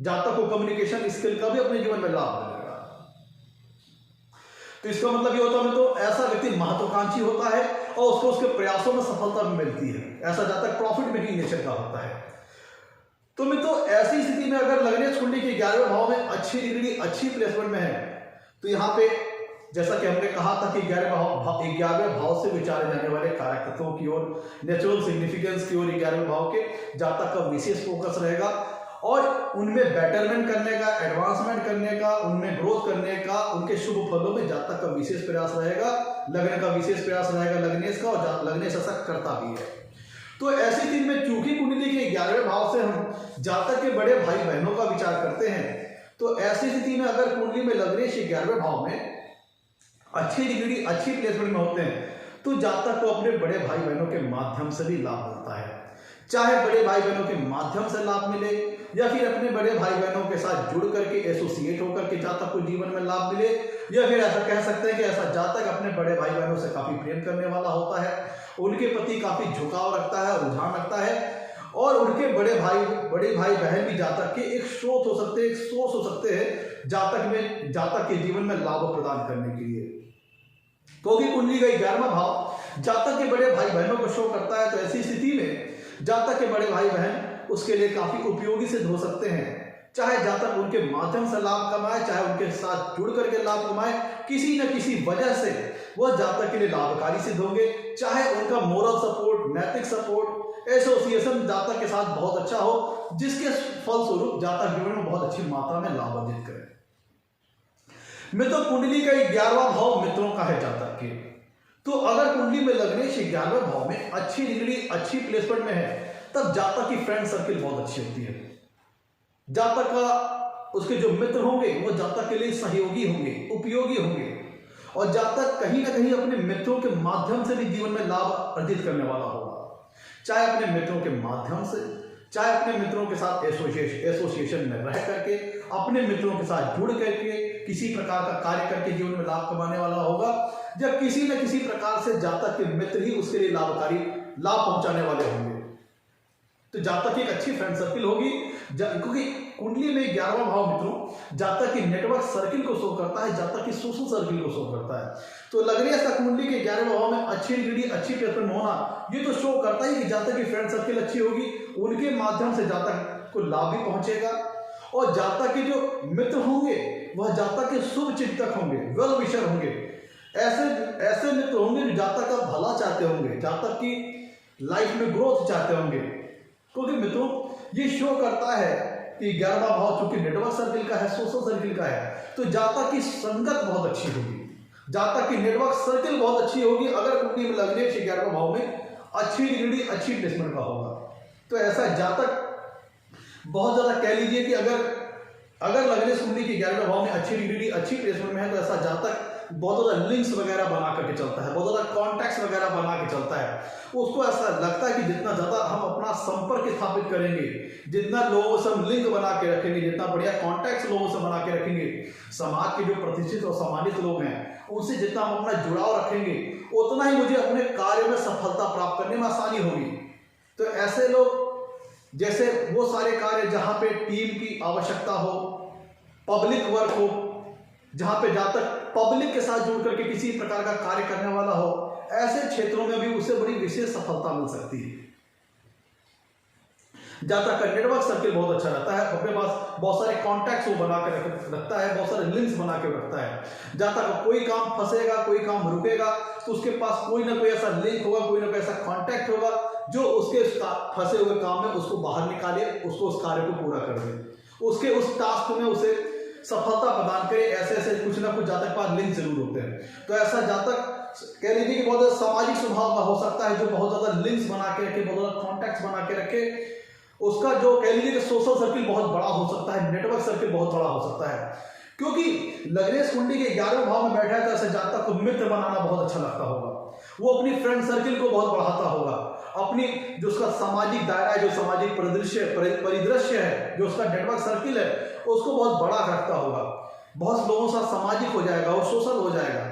जातक को कम्युनिकेशन स्किल का भी अपने जीवन में लाभ मिलेगा। तो इसका मतलब ये होता है तो ऐसा व्यक्ति महत्वाकांक्षी होता है और उसको उसके प्रयासों में सफलता मिलती है। ऐसा जातक प्रॉफिट मेकिंग नेचर का होता है। तो मित्रों, ऐसी स्थिति में अगर लग्नेश कुंडली के 11वें भाव में अच्छी डिग्री, अच्छी प्लेसमेंट में है, तो यहाँ पे जैसा कि हमने कहा था कि 11वें भाव से विचारे जाने वाले कारक तत्वों की ओर, नेचुरल सिग्निफिकेंस की ओर 11वें भाव के जातक का विशेष फोकस रहेगा और उनमें बेटरमेंट करने का, एडवांसमेंट करने का, उनमें ग्रोथ करने का, उनके शुभ फलों में जातक का विशेष प्रयास रहेगा, लग्न का विशेष प्रयास रहेगा लग्नेश का, और लग्नेश ऐसा करता भी है। तो ऐसी दिन में चूंकि कुंडली के 11वें भाव से हम जातक के बड़े भाई बहनों का विचार करते हैं, तो ऐसी स्थिति में अगर कुंडली में लग्नेश 11वें भाव में अच्छी डिग्री, अच्छी प्लेसमेंट में होते हैं, तो जातक को अपने बड़े भाई बहनों के माध्यम से भी लाभ मिलता है। चाहे बड़े भाई बहनों के माध्यम से लाभ मिले या फिर अपने बड़े भाई बहनों के साथ जुड़ करके, एसोसिएट होकर के जातक को जीवन में लाभ मिले, या फिर ऐसा कह सकते हैं कि ऐसा जातक अपने बड़े भाई बहनों से काफी प्रेम करने वाला होता है, उनके प्रति काफी झुकाव रखता है, रुझान रखता है, और उनके बड़े भाई बहन भी जातक के एक स्रोत हो सकते हैं, एक सोर्स हो सकते हैं जातक के जीवन में लाभ प्रदान करने के लिए। क्योंकि कुंडली का 11वां भाव जातक के बड़े भाई बहनों को शो करता है, तो ऐसी स्थिति में जातक के बड़े भाई बहन उसके लिए काफी उपयोगी सिद्ध हो सकते हैं। चाहे जातक उनके माध्यम से लाभ कमाए, चाहे उनके साथ जुड़ करके लाभ कमाए, किसी न किसी वजह से वह जातक के लिए लाभकारी सिद्ध होंगे। चाहे उनका मोरल सपोर्ट, नैतिक सपोर्ट, एसोसिएशन जातक के साथ बहुत अच्छा हो, जिसके फलस्वरूप जातक जीवन में बहुत अच्छी मात्रा में लाभ अर्जित करे। मित्रों, कुंडली का 11वां भाव मित्रों का है जातक के। तो अगर कुंडली में लग्नेश 11वें भाव में अच्छी डिग्री, अच्छी प्लेसमेंट में है, तब जातक की फ्रेंड सर्किल बहुत अच्छी होती है। जातक का उसके जो मित्र होंगे वो जातक के लिए सहयोगी होंगे, उपयोगी होंगे, और जातक कहीं ना कहीं अपने मित्रों के माध्यम से भी जीवन में लाभ अर्जित करने वाला होगा। चाहे अपने मित्रों के माध्यम से, चाहे अपने मित्रों के साथ एसोसिएशन में रह करके, अपने मित्रों के साथ जुड़ करके किसी प्रकार का कार्य करके जीवन में लाभ कमाने वाला होगा, या किसी न किसी प्रकार से जातक के मित्र ही उसके लिए लाभ पहुंचाने वाले होंगे। तो जातक की एक अच्छी फ्रेंड सर्किल होगी, क्योंकि कुंडली में 11वां भाव मित्रों जातक की नेटवर्क सर्किल को शो करता है, जातक की सोशल सर्किल को शो करता है। तो लग्नेश का कुंडली के 11वें भाव में अच्छी डिग्री, अच्छी प्लेसमेंट होना, ये तो शो करता है कि जातक की फ्रेंड सर्किल अच्छी होगी, उनके माध्यम से जातक को लाभ भी पहुंचेगा, और जातक के जो मित्र होंगे वह जातक के शुभ चिंतक होंगे, वेल विशर होंगे। ऐसे ऐसे मित्र होंगे जो जातक का भला चाहते होंगे, जातक की लाइफ में ग्रोथ चाहते होंगे। क्योंकि मित्रों ये शो करता है कि 11वां भाव चूंकि नेटवर्क सर्किल का है, सोशल सर्किल का है, तो जातक की संगत बहुत अच्छी होगी, जातक की नेटवर्क सर्किल बहुत अच्छी होगी अगर कुंडली में लग्नेश 11वें भाव में अच्छी डिग्री अच्छी प्लेसमेंट का होगा। तो ऐसा जातक बहुत ज्यादा कह लीजिए कि अगर लग्नेश कुंडली के 11वें भाव में अच्छी डिग्री अच्छी प्लेसमेंट में है, तो ऐसा जातक बहुत ज्यादा लिंक्स वगैरह बना करके चलता है, बहुत ज्यादा कॉन्टैक्ट्स वगैरह बना के चलता है। उसको ऐसा लगता है कि जितना ज्यादा हम अपना संपर्क स्थापित करेंगे, जितना लोगों से हम लिंक बना के रखेंगे, जितना बढ़िया कॉन्टैक्ट्स लोगों से बना के रखेंगे, समाज के जो प्रतिष्ठित और सम्मानित लोग हैं उनसे जितना हम अपना जुड़ाव रखेंगे, उतना ही मुझे अपने कार्य में सफलता प्राप्त करने में आसानी होगी। तो ऐसे लोग जैसे वो सारे कार्य जहां पे टीम की आवश्यकता हो, पब्लिक वर्क हो, जहां पे जातक पब्लिक के साथ जुड़ करके किसी प्रकार का कार्य करने वाला हो, ऐसे क्षेत्रों में भी उसे बड़ी विशेष सफलता मिल सकती है। जातक का नेटवर्क सर्किल बहुत अच्छा रहता है, अपने पास बहुत सारे कॉन्टैक्ट्स वो बना कर रखता है, बहुत सारे लिंक्स बना के रखता है। जातक का कोई काम फंसेगा, कोई काम रुकेगा, तो उसके पास कोई ना कोई ऐसा लिंक होगा, कोई ना कोई ऐसा कॉन्टैक्ट होगा जो उसके फंसे हुए काम में उसको बाहर निकाले, उसको उस कार्य को पूरा कर दे, उसके उस टास्क में उसे सफलता प्रदान करे। ऐसे ऐसे कुछ ना कुछ जातक पास लिंक जरूर होते हैं। तो ऐसा जातक कह लीजिए कि बहुत ज्यादा सामाजिक स्वभाव का हो सकता है, जो बहुत ज्यादा लिंक्स बना के रखे, बहुत ज्यादा कॉन्टैक्ट्स बना के रखे। उसका जो कह लीजिए कि सोशल सर्किल बहुत बड़ा हो सकता है, नेटवर्क सर्किल बहुत बड़ा हो सकता है। क्योंकि लग्नेश कुंडली के 11वें भाव में बैठा है, तो ऐसे जातक को मित्र बनाना बहुत अच्छा लगता होगा, वो अपनी फ्रेंड सर्किल को बहुत बढ़ाता होगा, अपनी जो उसका सामाजिक दायरा है, जो सामाजिक परिदृश्य है, जो उसका नेटवर्क सर्किल है, उसको बहुत बड़ा रखता होगा, बहुत लोगों से सामाजिक हो जाएगा, वो सोशल हो जाएगा।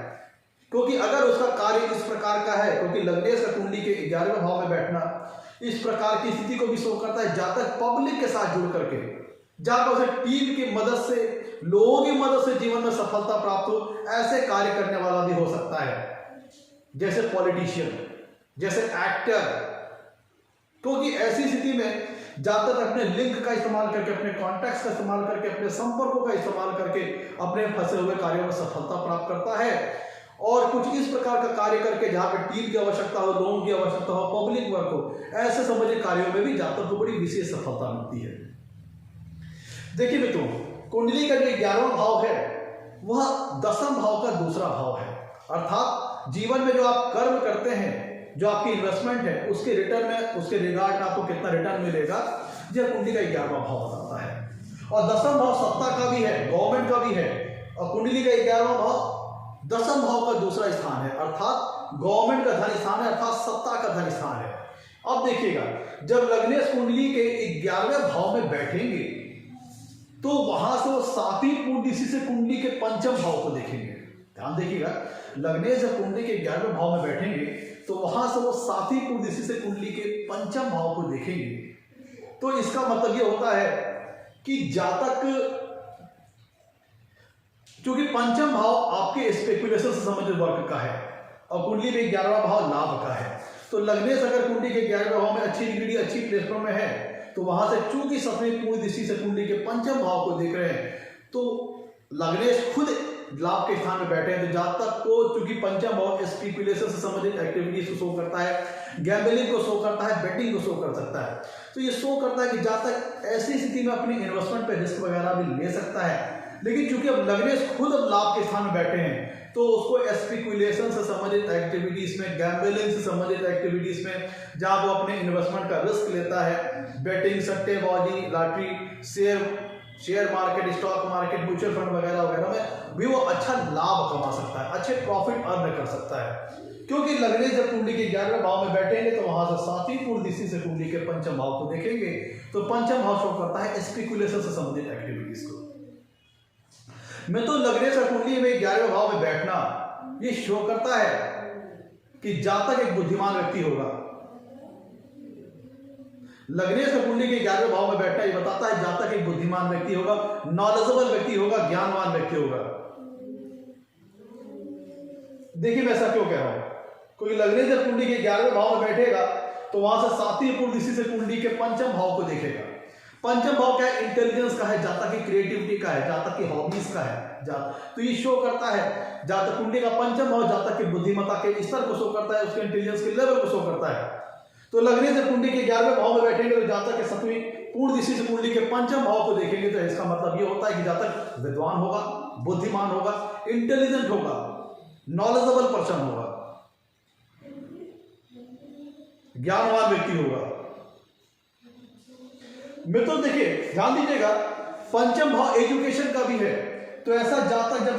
क्योंकि अगर उसका कार्य इस प्रकार का है, क्योंकि लग्नेश का कुंडली के 11वें भाव में बैठना इस प्रकार की स्थिति को भी शो करता है, जातक पब्लिक के साथ जुड़ करके, जहां पर उसे टीम की मदद से, लोगों की मदद से जीवन में सफलता प्राप्त हो, ऐसे कार्य करने वाला भी हो सकता है, जैसे पॉलिटिशियन, जैसे एक्टर। क्योंकि ऐसी स्थिति में जातक अपने लिंक का इस्तेमाल करके, अपने कॉन्टैक्ट्स का इस्तेमाल करके, अपने संपर्कों का इस्तेमाल करके अपने फंसे हुए कार्यों में सफलता प्राप्त करता है। और कुछ इस प्रकार का कार्य करके जहां पे टीम की आवश्यकता हो, लोगों की आवश्यकता हो, पब्लिक वर्क हो, ऐसे संबंधित कार्यों में भी जातक को बड़ी विशेष सफलता मिलती है। देखिए मित्रों, कुंडली का जो 11वां भाव है वह 10वें भाव का दूसरा भाव है। अर्थात जीवन में जो आप कर्म करते हैं, जो आपकी इन्वेस्टमेंट है, उसके रिटर्न में, उसके रिगार्ड में आपको कितना रिटर्न मिलेगा, यह कुंडली का 11वां भाव बताता है। और 10वां भाव सत्ता का भी है, गवर्नमेंट का भी है। और कुंडली का 11वां भाव 10वें भाव का दूसरा स्थान है, अर्थात गवर्नमेंट का धन स्थान है, अर्थात सत्ता का धन स्थान है। अब देखिएगा, जब लग्नेश कुंडली के 11वें भाव में बैठेंगे तो वहां से वो 7वीं पूर्ण दिशा से कुंडली के 5वें भाव को देखेंगे। ध्यान देखिएगा, लग्नेश जब कुंडली के 11वें भाव में बैठेंगे तो वहां से वो 7वीं पूर्ण दिशा से कुंडली के 5वें भाव को देखेंगे। तो इसका मतलब ये होता है कि जातक, क्योंकि 5वां भाव आपके स्पेकुलेशन से संबंधित वर्क का है और कुंडली में 11वां भाव लाभ का है। तो लग्नेश अगर कुंडली के 11वें भाव में अच्छी डिग्री अच्छी प्लेसमेंट में है, तो वहां से चूंकि 7वीं पूर्ण दृष्टि से कुंडली के 5वें भाव को देख रहे हैं, तो लग्नेश खुद लाभ के स्थान में बैठे हैं। तो जातक को चूंकि 5वां भाव स्पेकुलेशन से संबंधित एक्टिविटीज को शो करता है, गैम्बलिंग को शो करता है, बेटिंग को शो कर सकता है। तो ये शो करता है कि जातक ऐसी स्थिति में अपनी इन्वेस्टमेंट पे रिस्क वगैरह भी ले सकता है। लेकिन चूंकि अब लग्नेश खुद अब लाभ के स्थान में बैठे हैं, तो उसको स्पेकुलेशन से संबंधित एक्टिविटीज में, गैम्बलिंग से संबंधित एक्टिविटीज में, जहां वो अपने इन्वेस्टमेंट का रिस्क लेता है, बेटिंग, सट्टेबाजी, lottery, share market, stock market, mutual fund वगैरह वगैरह में भी वो अच्छा लाभ कमा सकता है, अच्छे प्रॉफिट अर्न कर सकता है। क्योंकि लग्नेश जब कुंडली के 11वें भाव में बैठेंगे तो वहां से 7वीं पूर्ण दृष्टि से कुंडली के 5वें भाव को देखेंगे। तो 5वां भाव शो करता है स्पेकुलेशन से संबंधित एक्टिविटीज को। मैं तो लग्नेश और कुंडली में 11वें भाव में बैठना ये शो करता है कि जातक एक बुद्धिमान व्यक्ति होगा। लग्नेश और कुंडली के 11वें भाव में बैठना ये बताता है जातक एक बुद्धिमान व्यक्ति होगा, नॉलेजेबल व्यक्ति होगा, ज्ञानवान व्यक्ति होगा। देखिए मैं ऐसा क्यों कह रहा हूं, क्योंकि लग्नेश जब कुंडली के 11वें भाव में बैठेगा तो वहां से 7वीं पूर्ण दृष्टि से कुंडली के 5वें भाव को देखेगा। पंचम भाव क्या है, इंटेलिजेंस का है, जातक की क्रिएटिविटी का है, जातक की हॉबीज का है, तो ये शो करता है जातक कुंडली का पंचम भाव जातक की बुद्धिमत्ता के स्तर को शो करता है, उसके इंटेलिजेंस के लेवल को शो करता है। तो लगने से कुंडली के 11वें भाव में बैठेंगे तो जातक के 7वीं पूर्ण दृष्टि से कुंडली के पंचम भाव को देखेंगे तो इसका मतलब ये होता है कि जातक विद्वान होगा, बुद्धिमान होगा, इंटेलिजेंट होगा, नॉलेजेबल पर्सन होगा, ज्ञानवान व्यक्ति होगा। मित्रों देखिए ध्यान दीजिएगा, पंचम भाव एजुकेशन का भी है। तो ऐसा जातक जब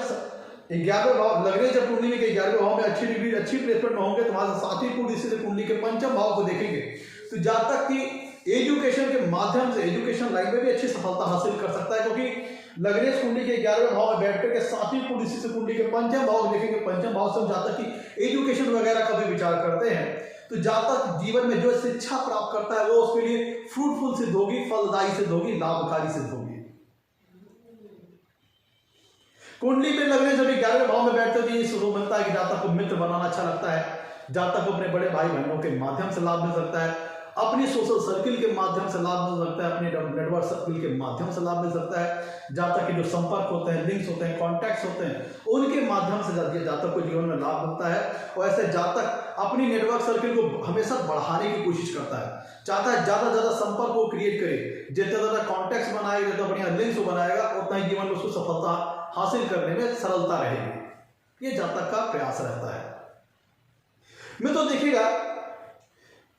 11वें भाव लग रहे जब कुंडली के 11वें भाव में अच्छी डिग्री अच्छी प्लेसमेंट में होंगे तो वहां से 7वीं पूर्ण दृष्टि से कुंडली के पंचम भाव को देखेंगे तो जातक की एजुकेशन के माध्यम से एजुकेशन लाइन में भी अच्छी सफलता हासिल कर सकता है, क्योंकि लगरेज कुंडली के 11वें भाव में बैठ करके 7वीं पूर्ण दृष्टि से कुंडली के पंचम भाव को देखेंगे। पंचम भाव से हम जातक की एजुकेशन वगैरह का भी विचार करते हैं। तो जातक जीवन में जो शिक्षा प्राप्त करता है वो उसके लिए फ्रूटफुल सिद्ध होगी, फलदायी सिद्ध होगी, लाभकारी सिद्ध होगी। कुंडली में लगने से भी 11वें भाव में बैठते तो ये शुरू मिलता है कि जातक को मित्र बनाना अच्छा लगता है, जातक को अपने बड़े भाई बहनों के माध्यम से लाभ मिल सकता है, अपनी सोशल सर्किल के माध्यम से लाभ मिल सकता है, अपने नेटवर्क सर्किल के माध्यम से लाभ मिल सकता है। जातक के जो संपर्क होते हैं, लिंक्स होते हैं, कॉन्टैक्ट्स होते हैं, उनके माध्यम से जातक को जीवन में लाभ मिलता है। और ऐसे जातक अपनी नेटवर्क सर्किल को हमेशा बढ़ाने की कोशिश करता है, चाहता है ज्यादा ज्यादा संपर्क को क्रिएट करे, जितना ज्यादा कॉन्टैक्ट्स बनाएगा, जितना बढ़िया लिंक्स बनाएगा, उतना ही जीवन में उसको सफलता हासिल करने में सरलता रहेगी। ये जातक का प्रयास रहता है। मैं तो देखिएगा,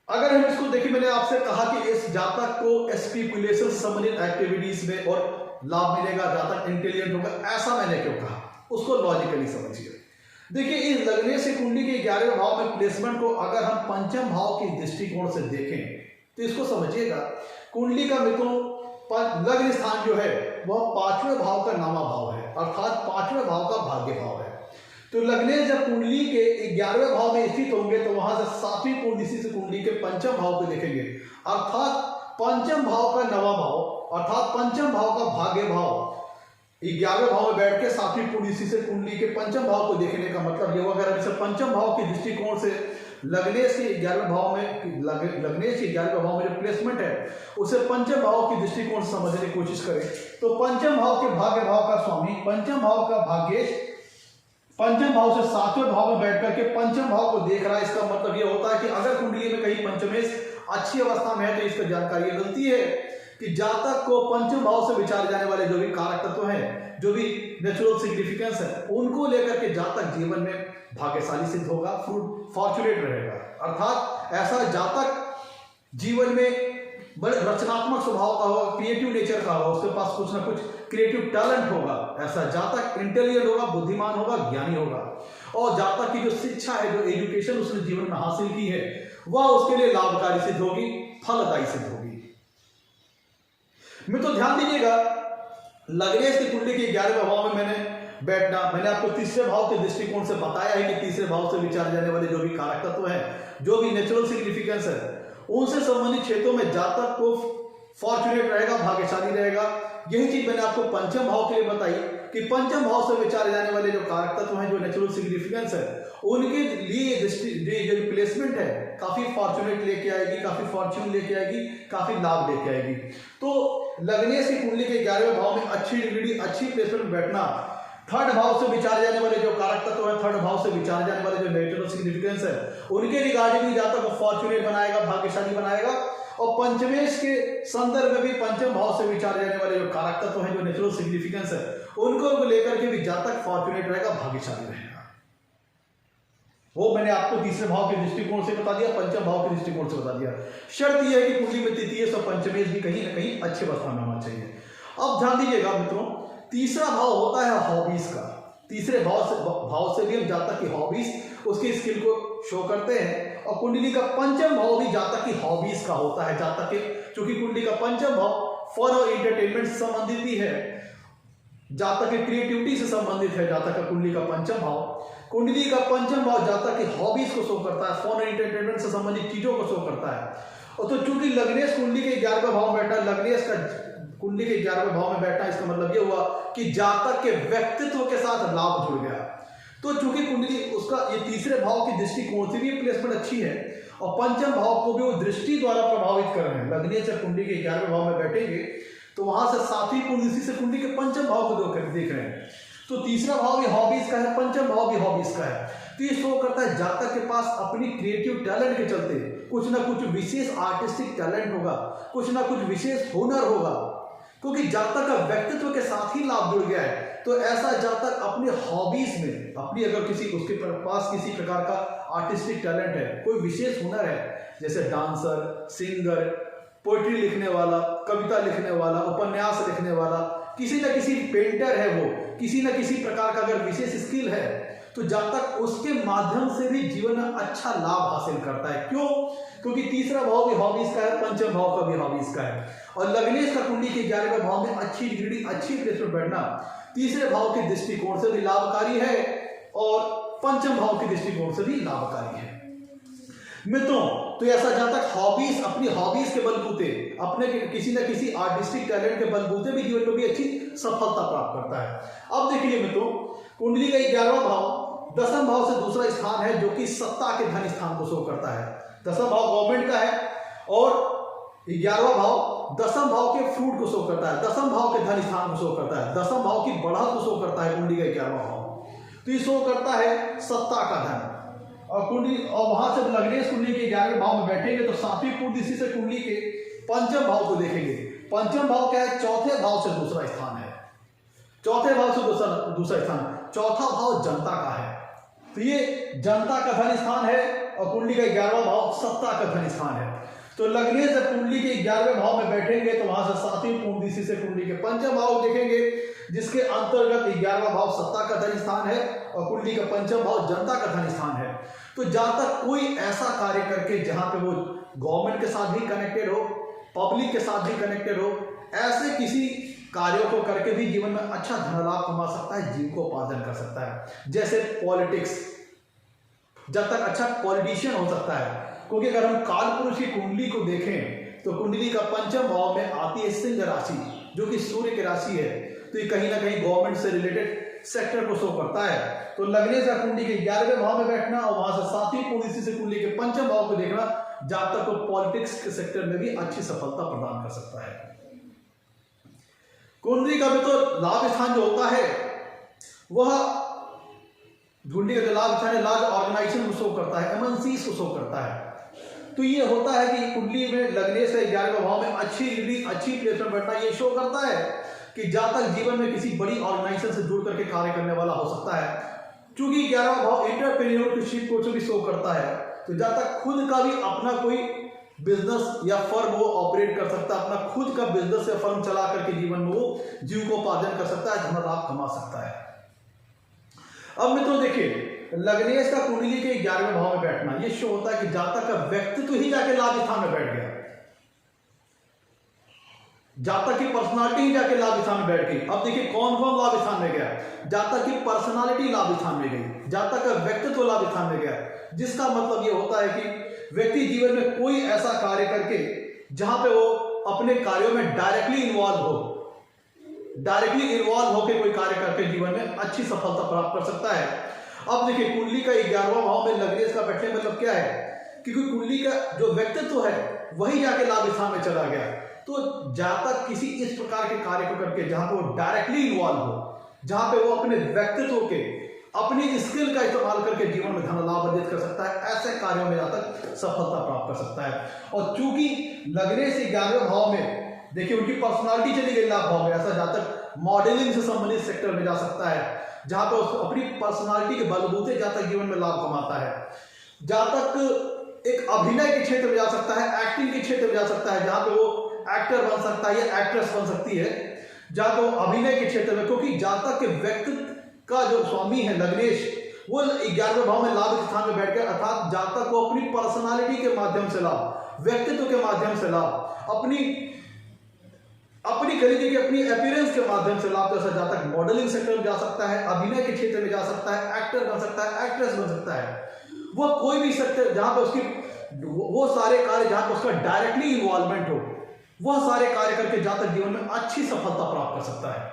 अगर हम इसको देखिए, मैंने आपसे कहा कि इस जातक को स्पेकुलेशन से संबंधित एक्टिविटीज में और लाभ मिलेगा, जातक इंटेलिजेंट होगा, ऐसा मैंने क्यों कहा, उसको लॉजिकली समझिए। देखिए इस लगने से कुंडली के 11वें भाव में प्लेसमेंट को अगर हम पंचम भाव के दृष्टिकोण से देखें तो इसको समझिएगा, कुंडली का मित्रों लग्न स्थान जो है वह 5वें भाव का नामा भाव है, अर्थात 5वें भाव का भाग्य भाव है। तो लग्ने जब कुंडली के 11वें भाव में स्थित होंगे तो वहां से 7वीं पूर्ण दृष्टि से कुंडली के पंचम भाव को देखेंगे, अर्थात पंचम भाव का नवा भाव, अर्थात पंचम भाव का भाग्य भाव 11वें भाव में बैठ के 7वीं पूर्ण दृष्टि से कुंडली के पंचम भाव को देखने का मतलब ये अगर जैसे पंचम भाव के दृष्टिकोण से लगने से 11वें भाव में लगने से 11वें भाव में जो प्लेसमेंट है उसे पंचम भाव के दृष्टिकोण से समझने की कोशिश करें तो पंचम भाव के भाग्य भाव का स्वामी, पंचम भाव का भाग्येश, पंचम भाव से 7वें भाव में बैठ करके पंचम भाव को देख रहा है। इसका मतलब यह होता है कि अगर कुंडली में कहीं पंचमेश अच्छी अवस्था में है तो इसका जानकारी मिलती है कि जातक को पंचम भाव से विचारे जाने वाले जो भी कारक तत्व हैं, जो भी नेचुरल सिग्निफिकेंस है, उनको लेकर के जातक जीवन में भाग्यशाली सिद्ध होगा, फॉर्चुनेट रहेगा। अर्थात ऐसा जातक जीवन में बड़े रचनात्मक स्वभाव का होगा, क्रिएटिव नेचर का होगा, उसके पास कुछ ना कुछ क्रिएटिव टैलेंट होगा। ऐसा जातक इंटेलिजेंट होगा, बुद्धिमान होगा, ज्ञानी होगा। और जातक की जो शिक्षा है, जो एजुकेशन उसने जीवन में हासिल की है, वह उसके लिए लाभकारी सिद्ध होगी, फलदायी सिद्ध होगी। मैं तो ध्यान दीजिएगा, लगरेज की कुंडली के 11वें भाव में मैंने आपको तीसरे भाव के दृष्टिकोण से बताया है कि तीसरे भाव से विचारे जाने वाले जो भी कारक तत्व हैं, जो भी नेचुरल सिग्निफिकेंस है, उनसे संबंधित क्षेत्रों में जातक को फॉर्चुनेट रहेगा, भाग्यशाली रहेगा। यही चीज मैंने आपको पंचम भाव के लिए बताई कि पंचम भाव से विचारे जाने वाले जो कारक तत्व हैं, जो नेचुरल सिग्निफिकेंस है, उनके लिए जो प्लेसमेंट है काफी फॉर्चुनेट लेके आएगी, काफी फॉर्च्यून लेके आएगी, काफी लाभ लेके आएगी। तो लगने से कुंडली के 11वें भाव में अच्छी डिग्री, अच्छी प्लेसमेंट बैठना, थर्ड भाव से विचारे जाने वाले जो कारक तत्व है, थर्ड भाव से विचारे जाने वाले जो नेचुरल सिग्निफिकेंस है, उनके रिगार्डिंग भी जातक को फॉर्चुनेट बनाएगा, भाग्यशाली बनाएगा। और पंचमेश के संदर्भ में भी पंचम भाव से विचारे जाने वाले जो कारक तत्व हैं, जो नेचुरल सिग्निफिकेंस है, उनको लेकर के भी जातक फॉर्चुनेट रहेगा, भाग्यशाली रहेगा। वो मैंने आपको तीसरे भाव के दृष्टिकोण से बता दिया, पंचम भाव के दृष्टिकोण से बता दिया। शर्त यह है कि कुंडली में तृतीय और पंचमेश भी कहीं ना कहीं अच्छे अवस्था में होना चाहिए। अब ध्यान दीजिएगा मित्रों, तीसरा भाव होता है हॉबीज का। तीसरे भाव से भी हम जातक की हॉबीज, उसकी स्किल को शो करते हैं। और कुंडली का पंचम भाव भी जातक की हॉबीज का होता है। जातक के चूंकि कुंडली का पंचम भाव फन और एंटरटेनमेंट से संबंधित भी है, जातक की क्रिएटिविटी से संबंधित है। जातक का कुंडली का पंचम भाव, कुंडली का पंचम भाव जातक की हॉबीज को शो करता है, फन और एंटरटेनमेंट से संबंधित चीजों को शो करता है। और तो चूंकि लग्नेश कुंडली के 11वें भाव में बैठा, लग्नेश का कुंडली के 11वें भाव में बैठा, इसका मतलब यह हुआ कि जातक के व्यक्तित्व के साथ लाभ जुड़ गया। तो चूंकि कुंडली उसका ये तीसरे भाव की दृष्टिकोण से भी प्लेसमेंट अच्छी है और पंचम भाव को भी वो दृष्टि द्वारा प्रभावित कर रहे हैं। लग्नेश कुंडली के 11वें भाव में बैठेंगे तो वहां से 7वीं कुंडली से कुंडली के पंचम भाव को देख रहे हैं। तो तीसरा भाव भी हॉबीज का है, पंचम भाव भी हॉबीज का है। तो ये शो करता है जातक के पास अपनी क्रिएटिव टैलेंट के चलते कुछ ना कुछ विशेष आर्टिस्टिक टैलेंट होगा, कुछ ना कुछ विशेष हुनर होगा, क्योंकि जातक का व्यक्तित्व के साथ ही लाभ जुड़ गया है। तो ऐसा जातक अपने हॉबीज में अपनी अगर किसी उसके पास किसी प्रकार का आर्टिस्टिक टैलेंट है, कोई विशेष हुनर है, जैसे डांसर, सिंगर, पोइट्री लिखने वाला, कविता लिखने वाला, उपन्यास लिखने वाला, किसी न किसी पेंटर है, वो किसी न किसी प्रकार का अगर विशेष स्किल है, तो जातक उसके माध्यम से भी जीवन में अच्छा लाभ हासिल करता है। क्यों? क्योंकि तीसरा भाव भी हॉबीज का है, पंचम भाव का भी हॉबीज का है। और लग्नेश का कुंडली के 11वें भाव में अच्छी डिग्री, अच्छी प्लेसमेंट बैठना तीसरे भाव के दृष्टिकोण से भी लाभकारी है और पंचम भाव के दृष्टिकोण से भी लाभकारी है। मित्रों, तो ऐसा जातक हॉबीज, अपनी हॉबीज के बलबूते, अपने किसी न किसी आर्टिस्टिक टैलेंट के बलबूते भी जीवन में भी अच्छी सफलता प्राप्त करता है। अब देखिए मित्रों, कुंडली का 11वां भाव 10वें भाव से दूसरा स्थान है, जो कि सत्ता के धन स्थान को शो करता है। 10वां भाव गवर्नमेंट का है और 11वां भाव 10वें भाव के फ्रूट को शो करता है, 10वें भाव के धन स्थान को शो करता है, 10वें भाव की बढ़त को शो करता है कुंडली का 11वां भाव। तो ये शो करता है सत्ता का धन। और कुंडली, और वहां से लग्नेश कुंडली के 11वें भाव में बैठेंगे तो 7वीं पूर्णदृष्टि से कुंडली के पंचम भाव को देखेंगे। पंचम भाव क्या है? चौथे भाव से दूसरा स्थान है, चौथे भाव से दूसरा स्थान। चौथा भाव जनता का है, तो ये जनता का धन स्थान है और कुंडली का 11वां भाव सत्ता का धन स्थान है। तो लग्नेश जब कुंडली के 11वें भाव में बैठेंगे तो वहां से 7वीं पूर्णदृष्टि से कुंडली के पंचम भाव देखेंगे, जिसके अंतर्गत 11वां भाव सत्ता का धन स्थान है और कुंडली का पंचम भाव जनता का धन स्थान है। तो जहां तक कोई ऐसा कार्य करके जहां पे वो गवर्नमेंट के साथ भी कनेक्टेड हो, पब्लिक के साथ भी कनेक्टेड हो, ऐसे किसी कार्यों को करके भी जीवन में अच्छा धन लाभ कमा सकता है, जीविकोपार्जन कर सकता है। जैसे पॉलिटिक्स, जब तक अच्छा पॉलिटिशियन हो सकता है, क्योंकि अगर हम काल पुरुष की कुंडली को देखें तो कुंडली का पंचम भाव में आती है सिंह राशि, जो कि सूर्य की राशि है। तो ये कहीं ना कहीं गवर्नमेंट से रिलेटेड सेक्टर को शो करता है। तो लग्नेश का कुंडली के 11वें भाव में बैठना और वहां से 7वीं पूर्णदृष्टि से कुंडली के पंचम भाव को देखना जातक को पॉलिटिक्स के सेक्टर में भी अच्छी सफलता प्रदान कर सकता है। कुंडली का भी तो लाभ स्थान जो होता है वह कुंडली का जो लाभ स्थान है लार्ज ऑर्गेनाइजेशन को शो करता है, एमएनसी को शो करता है। तो ये होता है कि कुंडली में लग्नेश के 11वें भाव में अच्छी डिग्री, अच्छी प्लेसमेंट बैठना ये शो करता है कि जातक जीवन में किसी बड़ी ऑर्गेनाइजेशन से जुड़ करके कार्य करने वाला हो सकता है। क्योंकि 11वां भाव एंटरप्रेन्योरशिप को भी शो करता है, तो जातक खुद का भी अपना कोई बिजनेस या फर्म वो ऑपरेट कर सकता है, अपना खुद का बिजनेस या फर्म चला करके जीवन में वो जीविकोपार्जन कर सकता है, धन लाभ कमा सकता है। अब मित्रों देखिए, लग्नेश का कुंडली के 11वें भाव में बैठना ये शो होता है कि जातक का व्यक्तित्व ही जाके लाभ स्थान में बैठ गया, जातक की पर्सनालिटी ही जाके लाभ स्थान में बैठ गई। अब देखिए कौन कौन लाभ स्थान में गया? जातक की पर्सनालिटी लाभ स्थान में गई, जातक का व्यक्तित्व लाभ स्थान में गया, जिसका मतलब ये होता है कि व्यक्ति जीवन में कोई ऐसा कार्य करके जहां पे वो अपने कार्यों में डायरेक्टली इन्वॉल्व होकर कोई कार्य करके जीवन में अच्छी सफलता प्राप्त कर सकता है। अब देखिए कुंडली का 11वां भाव में लग्नेश का बैठने मतलब क्या है? क्योंकि कुंडली का जो व्यक्तित्व है वही जाके लाभ स्थान में चला गया। तो जातक किसी इस प्रकार के कार्य को करके जहां पे वो डायरेक्टली इन्वॉल्व हो, जहां पे वो अपने व्यक्तित्व के, अपनी स्किल का इस्तेमाल करके जीवन में धन लाभ अर्जित कर सकता है, ऐसे कार्यों में जातक सफलता प्राप्त कर सकता है। और चूंकि लग्नेश 11वें भाव में देखिए उनकी पर्सनालिटी चली गई लाभ भाव में, ऐसा जातक मॉडलिंग से संबंधित सेक्टर में जा सकता है, जहां पे उसको अपनी पर्सनालिटी के बलबूते जातक जीवन में लाभ कमाता है। जातक एक अभिनय के क्षेत्र में जा सकता है, एक्टिंग के क्षेत्र में जा सकता है, जहां पे वो एक्टर बन सकता है या एक्ट्रेस बन सकती है, जहां पे वो अभिनय के क्षेत्र में, क्योंकि जातक के व्यक्तित्व का जो स्वामी है लग्नेश, वो 11वें भाव में लाभ स्थान में बैठ गया, अर्थात जातक को अपनी पर्सनालिटी के माध्यम से लाभ, व्यक्तित्व के माध्यम से लाभ, अपनी करीबी की अपनी अपीयरेंस के माध्यम से लाभ। जैसा जातक मॉडलिंग सेक्टर में जा सकता है, अभिनय के क्षेत्र में जा सकता है, एक्टर बन सकता है, एक्ट्रेस बन सकता है, वह कोई भी सेक्टर जहां पे उसकी वो सारे कार्य जहां पे उसका डायरेक्टली इन्वॉल्वमेंट हो, वह सारे कार्य करके जातक जीवन में अच्छी सफलता प्राप्त कर सकता है।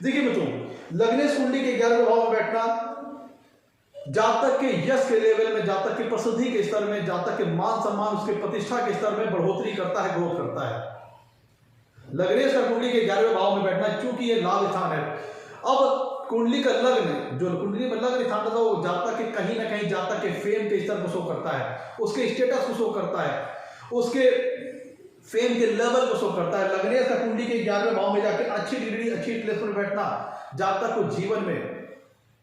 देखिए मित्रों, लग्नेश कुंडली के 11वें भाव में बैठना जातक के यश के लेवल में, जातक की प्रसिद्धि के स्तर में, जातक के मान सम्मान, उसके प्रतिष्ठा के स्तर में बढ़ोतरी करता है, ग्रोथ करता है। लग्नेश का कुंडली के 11वें भाव में बैठना, चूंकि ये लाभ स्थान है। अब कुंडली का लग्न, जो कुंडली में लग्न स्थान था, वो जातक के कहीं ना कहीं जातक के फेम के स्तर को शो करता है, उसके स्टेटस को शो करता है, उसके फेम के लेवल को शो करता है। लग्नेश का कुंडली के 11वें भाव में जाके अच्छी डिग्री, अच्छी प्लेस में बैठना जातक को जीवन में,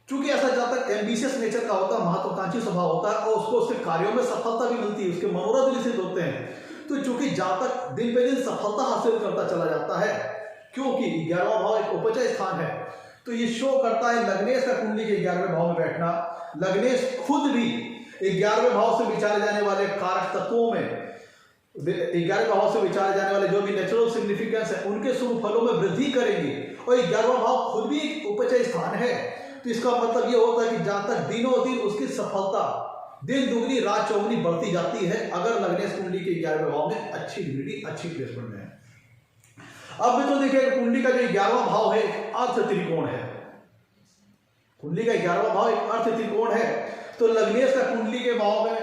चूंकि ऐसा जातक एम्बिशियस नेचर का होता है, महत्वाकांक्षी स्वभाव होता है और उसको उसके कार्यों में सफलता भी मिलती है, उसके मनोरथ भी सिद्ध होते हैं। तो चूंकि जातक दिन पे दिन सफलता हासिल करता चला जाता है, क्योंकि 11वां भाव एक उपचय स्थान है, तो ये शो करता है लग्नेश का कुंडली के 11वें भाव में बैठना। लग्नेश खुद भी 11वें भाव से विचारे जाने वाले कारक तत्वों में, 11वें भाव से विचारे जाने वाले जो भी नेचुरल सिग्निफिकेंस है, उनके शुभ फलों में वृद्धि करेंगे। और 11वां भाव खुद भी एक उपचय स्थान है, तो इसका मतलब ये होता है कि जातक दिनों दिन उसकी सफलता दिन दुगनी रात चौगुनी बढ़ती जाती है, अगर लग्नेश कुंडली के 11वें भाव में अच्छी डिग्री, अच्छी प्लेसमेंट में है। अब भी तो देखिए, कुंडली का जो 11वां भाव है एक अर्थ त्रिकोण है। कुंडली का 11वां भाव एक अर्थ त्रिकोण है, तो लग्नेश का कुंडली के भाव में,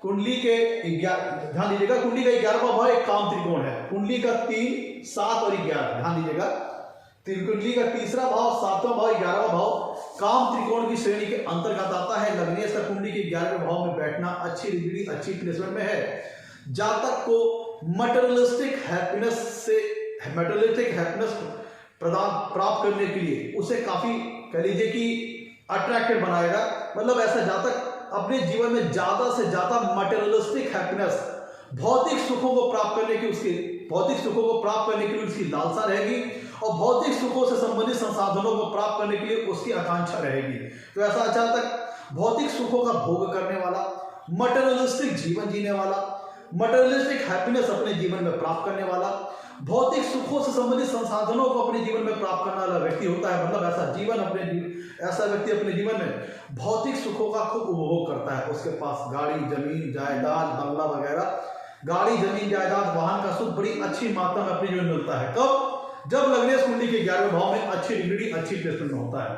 कुंडली के ध्यान दीजिएगा, कुंडली का 11वां भाव एक काम त्रिकोण है। कुंडली का 3, 7 और 11, ध्यान दीजिएगा, कुंडली का तीसरा भाव, 7वां भाव, 11वां भाव काम त्रिकोण की श्रेणी के अंतर्गत आता है। लग्नेश का कुंडली के 11वें भाव में बैठना अच्छी डिग्री, अच्छी प्लेसमेंट में है। जातक को मटेरियलिस्टिक हैप्पीनेस प्राप्त करने के लिए उसे काफी, कह लीजिए कि अट्रैक्टिव बनाएगा। मतलब ऐसा जातक अपने जीवन में ज्यादा से ज्यादा मटेरियलिस्टिक हैप्पीनेस, भौतिक सुखों को प्राप्त करने की, उसकी भौतिक सुखों को प्राप्त करने के लिए उसकी लालसा रहेगी, और भौतिक सुखों से संबंधित संसाधनों को प्राप्त करने के लिए उसकी आकांक्षा रहेगी। तो ऐसा जातक भौतिक सुखों का भोग करने वाला, मटेरियलिस्टिक जीवन जीने वाला, मटेरियलिस्टिक हैप्पीनेस अपने जीवन में प्राप्त करने वाला, भौतिक सुखों से संबंधित संसाधनों को अपने जीवन में प्राप्त करने वाला व्यक्ति होता है। मतलब ऐसा व्यक्ति अपने जीवन में भौतिक सुखों का खूब उपभोग करता है। उसके पास गाड़ी, जमीन, जायदाद, बंगला वगैरह, गाड़ी, जमीन, जायदाद, वाहन का सुख बड़ी अच्छी मात्रा में अपने जीवन में मिलता है। कब? जब लग्नेश कुंडली के 11वें भाव में अच्छी डिग्री, अच्छी प्लेसमेंट में होता है।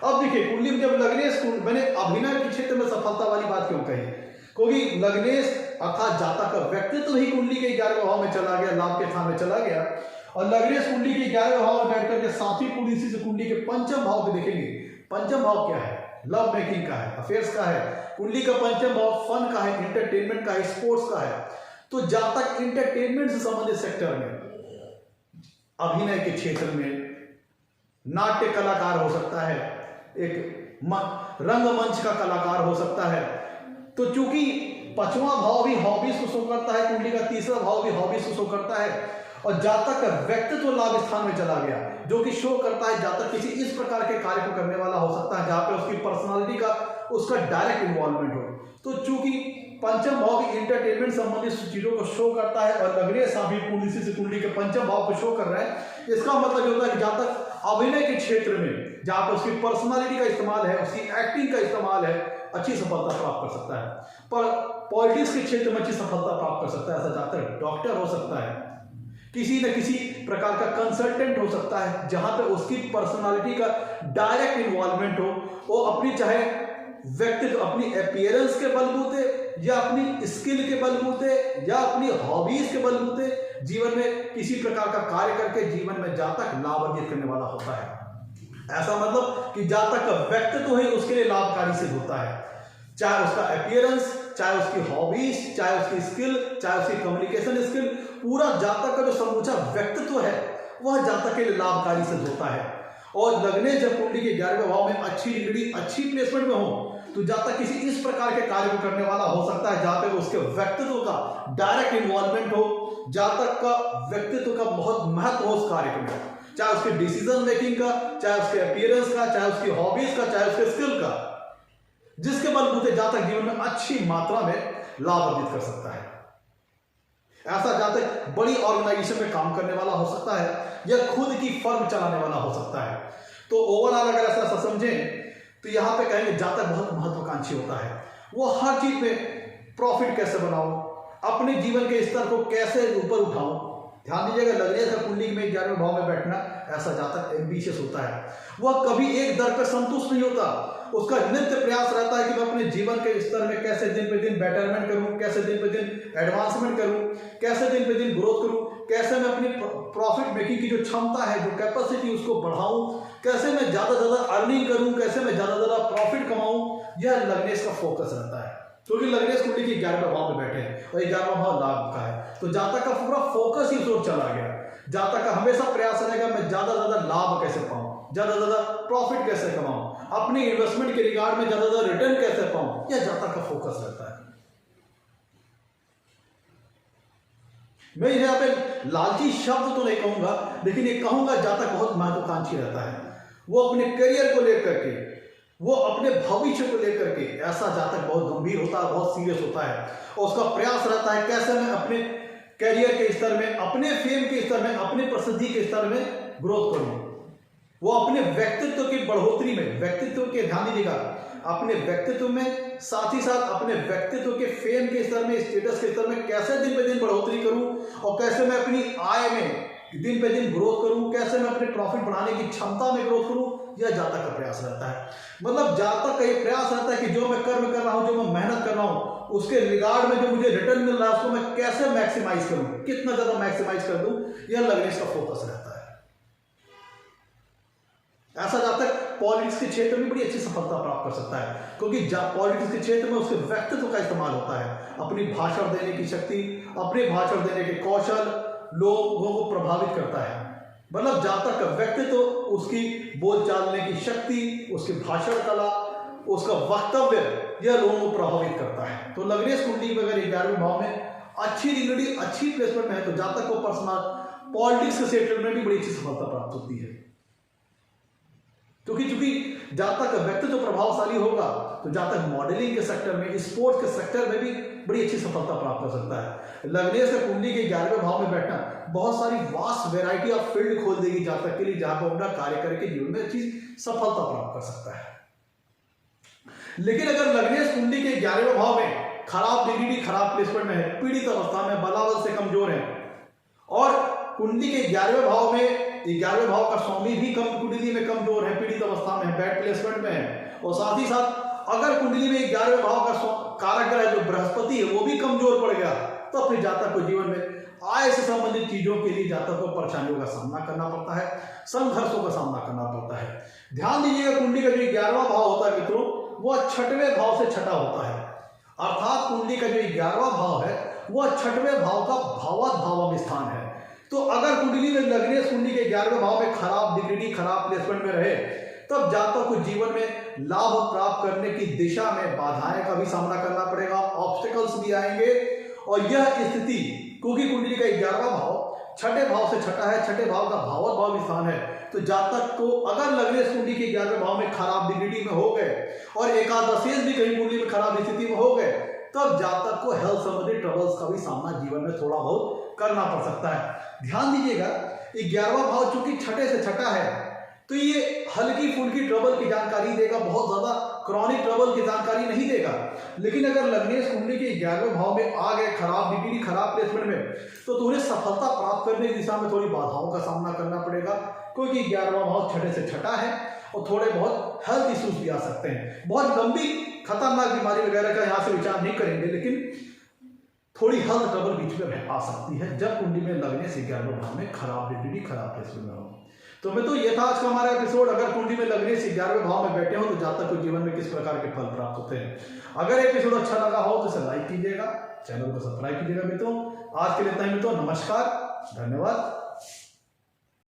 अब देखिए, कुंडली में जब लग्नेश, मैंने अभिनय के क्षेत्र में सफलता वाली बात क्यों कही, क्योंकि लग्नेश अर्थात जातक का व्यक्तित्व ही कुंडली के 11वें भाव में चला गया, लाभ के स्थान में चला गया। और लग्नेश कुंडली के 11वें भाव में बैठ करके सातवीं कुंडली, इसी से कुंडली के पंचम भाव को देखेंगे। पंचम भाव क्या है? लव मेकिंग का है, अफेयर्स का है। कुंडली का पंचम भाव फन का है, एंटरटेनमेंट का है, स्पोर्ट्स का है। तो जातक एंटरटेनमेंट से संबंधित सेक्टर में, अभिनय के क्षेत्र में नाट्य कलाकार हो सकता है, एक रंगमंच का कलाकार हो सकता है। तो चूंकि पांचवा भाव भी हॉबीज को शो करता है, कुंडली का तीसरा भाव भी हॉबीज को शो करता है, और जातक का व्यक्तित्व लाभ स्थान में चला गया, जो कि शो करता है जातक किसी इस प्रकार के कार्य को करने वाला हो सकता है जहां पे उसकी पर्सनालिटी का, उसका डायरेक्ट इन्वॉल्वमेंट हो। तो चूंकि पंचम भाव भी एंटरटेनमेंट संबंधित चीजों को शो करता है, और लग्नेश भी कुंडली से कुंडली के पंचम भाव को शो कर रहा है, इसका मतलब ये होता है कि जातक अभिनय के क्षेत्र में, जहां पर उसकी पर्सनालिटी का इस्तेमाल है, उसकी एक्टिंग का इस्तेमाल है, अच्छी सफलता प्राप्त कर सकता है। पर पॉलिटिक्स के क्षेत्र में अच्छी सफलता प्राप्त कर सकता है। ऐसा जातक डॉक्टर हो सकता है, किसी न किसी प्रकार का कंसल्टेंट हो सकता है, जहां पे उसकी पर्सनालिटी का डायरेक्ट इन्वॉल्वमेंट हो। वो अपनी चाहे व्यक्तित्व, अपनी अपीयरेंस के बलबूते, या अपनी स्किल के बलबूते, या अपनी हॉबीज के बलबूते जीवन में किसी प्रकार का कार्य करके जीवन में जातक लाभ अर्जित करने वाला होता है। ऐसा मतलब कि जातक का व्यक्तित्व ही उसके लिए लाभकारी सिद्ध होता है, चाहे उसका अपीयरेंस, चाहे उसकी हॉबीज, चाहे उसकी स्किल, चाहे उसकी कम्युनिकेशन स्किल, पूरा जातक का जो समूचा व्यक्तित्व है वह जातक के लिए लाभकारी सिद्ध होता है। और लग्नेश जब कुंडली के 11वें भाव में अच्छी डिग्री, अच्छी प्लेसमेंट में हो, तो जातक किसी इस प्रकार के कार्य को करने वाला हो सकता है जहां पे उसके व्यक्तित्व का डायरेक्ट इन्वॉल्वमेंट हो, जातक का व्यक्तित्व का बहुत महत्व हो उस कार्य में, चाहे उसके डिसीजन मेकिंग का, चाहे उसके अपीयरेंस का, चाहे उसकी हॉबीज का, चाहे उसके स्किल का, जिसके बलबूते जातक जीवन में अच्छी मात्रा में लाभ अर्जित कर सकता है। ऐसा जातक बड़ी ऑर्गेनाइजेशन में काम करने वाला हो सकता है, या खुद की फर्म चलाने वाला हो सकता है। तो ओवरऑल अगर ऐसा समझें तो यहां पे कहेंगे जातक बहुत महत्वाकांक्षी होता है। वो हर चीज में प्रॉफिट कैसे बनाऊं, अपने जीवन के स्तर को कैसे ऊपर उठाऊं, ध्यान दीजिएगा, लग्नेश का कुंडली में 11वें भाव में बैठना, ऐसा जातक एम्बिशियस होता है। वह कभी एक दर पर संतुष्ट नहीं होता। उसका नित्य प्रयास रहता है कि मैं अपने जीवन के स्तर में कैसे दिन पे दिन बेटरमेंट करूं, कैसे दिन पे दिन एडवांसमेंट करूं, कैसे दिन पे दिन ग्रोथ करूं, कैसे मैं अपनी प्रॉफिट मेकिंग की जो क्षमता है, जो कैपेसिटी, उसको बढ़ाऊं, कैसे मैं ज्यादा ज्यादा अर्निंग करूं, कैसे मैं ज्यादा ज्यादा प्रॉफिट कमाऊं। यह लग्नेश का फोकस रहता है, क्योंकि लग्नेश कुंडली के 11वें भाव में बैठे हैं और 11वां भाव लाभ का है, तो जातक का पूरा फोकस ही उस ओर चला गया। जातक का हमेशा प्रयास रहेगा मैं ज्यादा ज्यादा लाभ कैसे पाऊं, ज्यादा ज्यादा प्रॉफिट कैसे कमाऊं, अपनी इन्वेस्टमेंट के रिगार्ड में ज्यादा ज्यादा रिटर्न कैसे पाऊं, यह जातक का फोकस रहता है। मैं यहाँ पे लालची शब्द तो नहीं कहूंगा, लेकिन ये कहूंगा जातक बहुत महत्वाकांक्षी रहता है। वो अपने करियर को लेकर के, वो अपने भविष्य को लेकर के, ऐसा जातक बहुत गंभीर होता है, बहुत सीरियस होता है और उसका प्रयास रहता है कैसे मैं अपने करियर के स्तर में, अपने फेम के स्तर में, अपने प्रसिद्धि के स्तर में ग्रोथ करूं। वो अपने व्यक्तित्व की बढ़ोतरी में, व्यक्तित्व के, ध्यान दीजिएगा, अपने व्यक्तित्व में, साथ ही साथ अपने व्यक्तित्व के फेम के स्तर में, स्टेटस के स्तर में कैसे दिन पे दिन बढ़ोतरी करूं और कैसे मैं अपनी आय में दिन पे दिन ग्रोथ करूं, कैसे मैं अपने प्रॉफिट बढ़ाने की क्षमता में ग्रोथ करूं, यह जातक का प्रयास रहता है। मतलब जातक का यह प्रयास रहता है कि जो मैं कर्म कर रहा हूं, जो मैं मेहनत कर रहा हूं, उसके रिगार्ड में जो मुझे रिटर्न मिल रहा है उसको मैं कैसे मैक्सिमाइज करूं, कितना ज्यादा मैक्सिमाइज कर दूं, यह लग्नेश का फोकस रहता है। ऐसा जातक पॉलिटिक्स के क्षेत्र में बड़ी अच्छी सफलता प्राप्त कर सकता है, क्योंकि पॉलिटिक्स के क्षेत्र में उसके व्यक्तित्व का इस्तेमाल होता है, अपनी भाषण देने की शक्ति, अपने भाषण देने के कौशल लोगों को प्रभावित करता है। मतलब जातक का व्यक्तित्व, उसकी बोल चालने की शक्ति, उसकी भाषण कला, उसका वक्तव्य, यह लोगों को प्रभावित करता है। तो लग्नेश कुंडली में अगर 11वें भाव में अच्छी डिग्री, अच्छी प्लेसमेंट में है, तो जातक को पर्सनल पॉलिटिक्स के क्षेत्र में भी बड़ी अच्छी सफलता प्राप्त होती है। क्योंकि जातक का व्यक्तित्व प्रभावशाली होगा तो जातक मॉडलिंग के सेक्टर में, स्पोर्ट्स के सेक्टर में भी बड़ी अच्छी सफलता प्राप्त कर सकता है। लग्नेश का कुंडली के 11वें भाव में बैठना बहुत सारी वास्ट वैरायटी ऑफ फील्ड खोल देगी जातक के लिए, जहां पर अपना कार्य करके जीवन में अच्छी सफलता प्राप्त कर सकता है। लेकिन अगर लग्नेश कुंडली के 11वें भाव में खराब डिग्री, खराब प्लेसमेंट में है, पीड़ित अवस्था में, बलाबल से कमजोर है, और कुंडली के 11वें भाव में 11वें भाव का स्वामी भी कम कुंडली में कमजोर है, पीड़ित अवस्था में, बैड प्लेसमेंट में है, और साथ ही साथ अगर कुंडली में 11वें भाव का कारक ग्रह जो बृहस्पति है वो भी कमजोर पड़ गया, तो फिर जातक को जीवन में आय से संबंधित चीजों के लिए जातक को परेशानियों का सामना करना पड़ता है, संघर्षों का सामना करना पड़ता है। ध्यान दीजिएगा, कुंडली का जो 11वां भाव होता है मित्रों, वह 6वें भाव से छठा होता है। अर्थात कुंडली का जो 11वां भाव है वह 6वें भाव का भावात भाव में स्थान है। तो अगर कुंडली में लग्नेश कुंडली के 11वें भाव में खराब डिग्री, खराब प्लेसमेंट में रहे, तब जातक को जीवन में लाभ प्राप्त करने की दिशा में बाधाएं का भी सामना करना पड़ेगा, ऑब्स्टिकल्स भी आएंगे। और यह स्थिति, क्योंकि कुंडली का 11वां भाव 6ठे भाव से छठा है, 6ठे भाव का भावात भाव स्थान है, तो जातक को अगर लग्नेश कुंडली के 11वें भाव में खराब डिग्री में हो गए और एकादशेश भी कहीं कुंडली में खराब स्थिति में हो गए, तब जातक को हेल्थ संबंधी ट्रबल्स का भी सामना जीवन में थोड़ा बहुत करना पड़ सकता है। ध्यान दीजिएगा, 11वां भाव चूंकि 6ठे से छठा है, तो ये हल्की फुल्की ट्रबल की जानकारी देगा, बहुत ज्यादा क्रॉनिक ट्रबल की जानकारी नहीं देगा। लेकिन अगर लग्नेश कुंडली के 11वें भाव में आ गए खराब डिग्री, खराब प्लेसमेंट में, तो तुम्हें सफलता प्राप्त करने की दिशा में थोड़ी बाधाओं का सामना करना पड़ेगा, क्योंकि 11वां भाव 6ठे से छठा है और थोड़े बहुत हेल्थ इश्यूज भी आ सकते हैं। बहुत लंबी खतरनाक बीमारी वगैरह का यहाँ से विचार नहीं करेंगे, लेकिन थोड़ी हेल्थ ट्रबल बीच में आ सकती है जब कुंडली में लग्नेश 11वें भाव में खराब डिग्री, खराब प्लेसमेंट में हो। तो मैं तो ये था आज का हमारा एपिसोड। अगर कुंडली में लग्नेश 11वें भाव में बैठे हो तो जातक को जीवन में किस प्रकार के फल प्राप्त होते हैं। अगर एपिसोड अच्छा लगा हो तो इसे लाइक कीजिएगा, चैनल को सब्सक्राइब कीजिएगा मित्रों। आज के लिए इतना ही मित्रों, नमस्कार, धन्यवाद।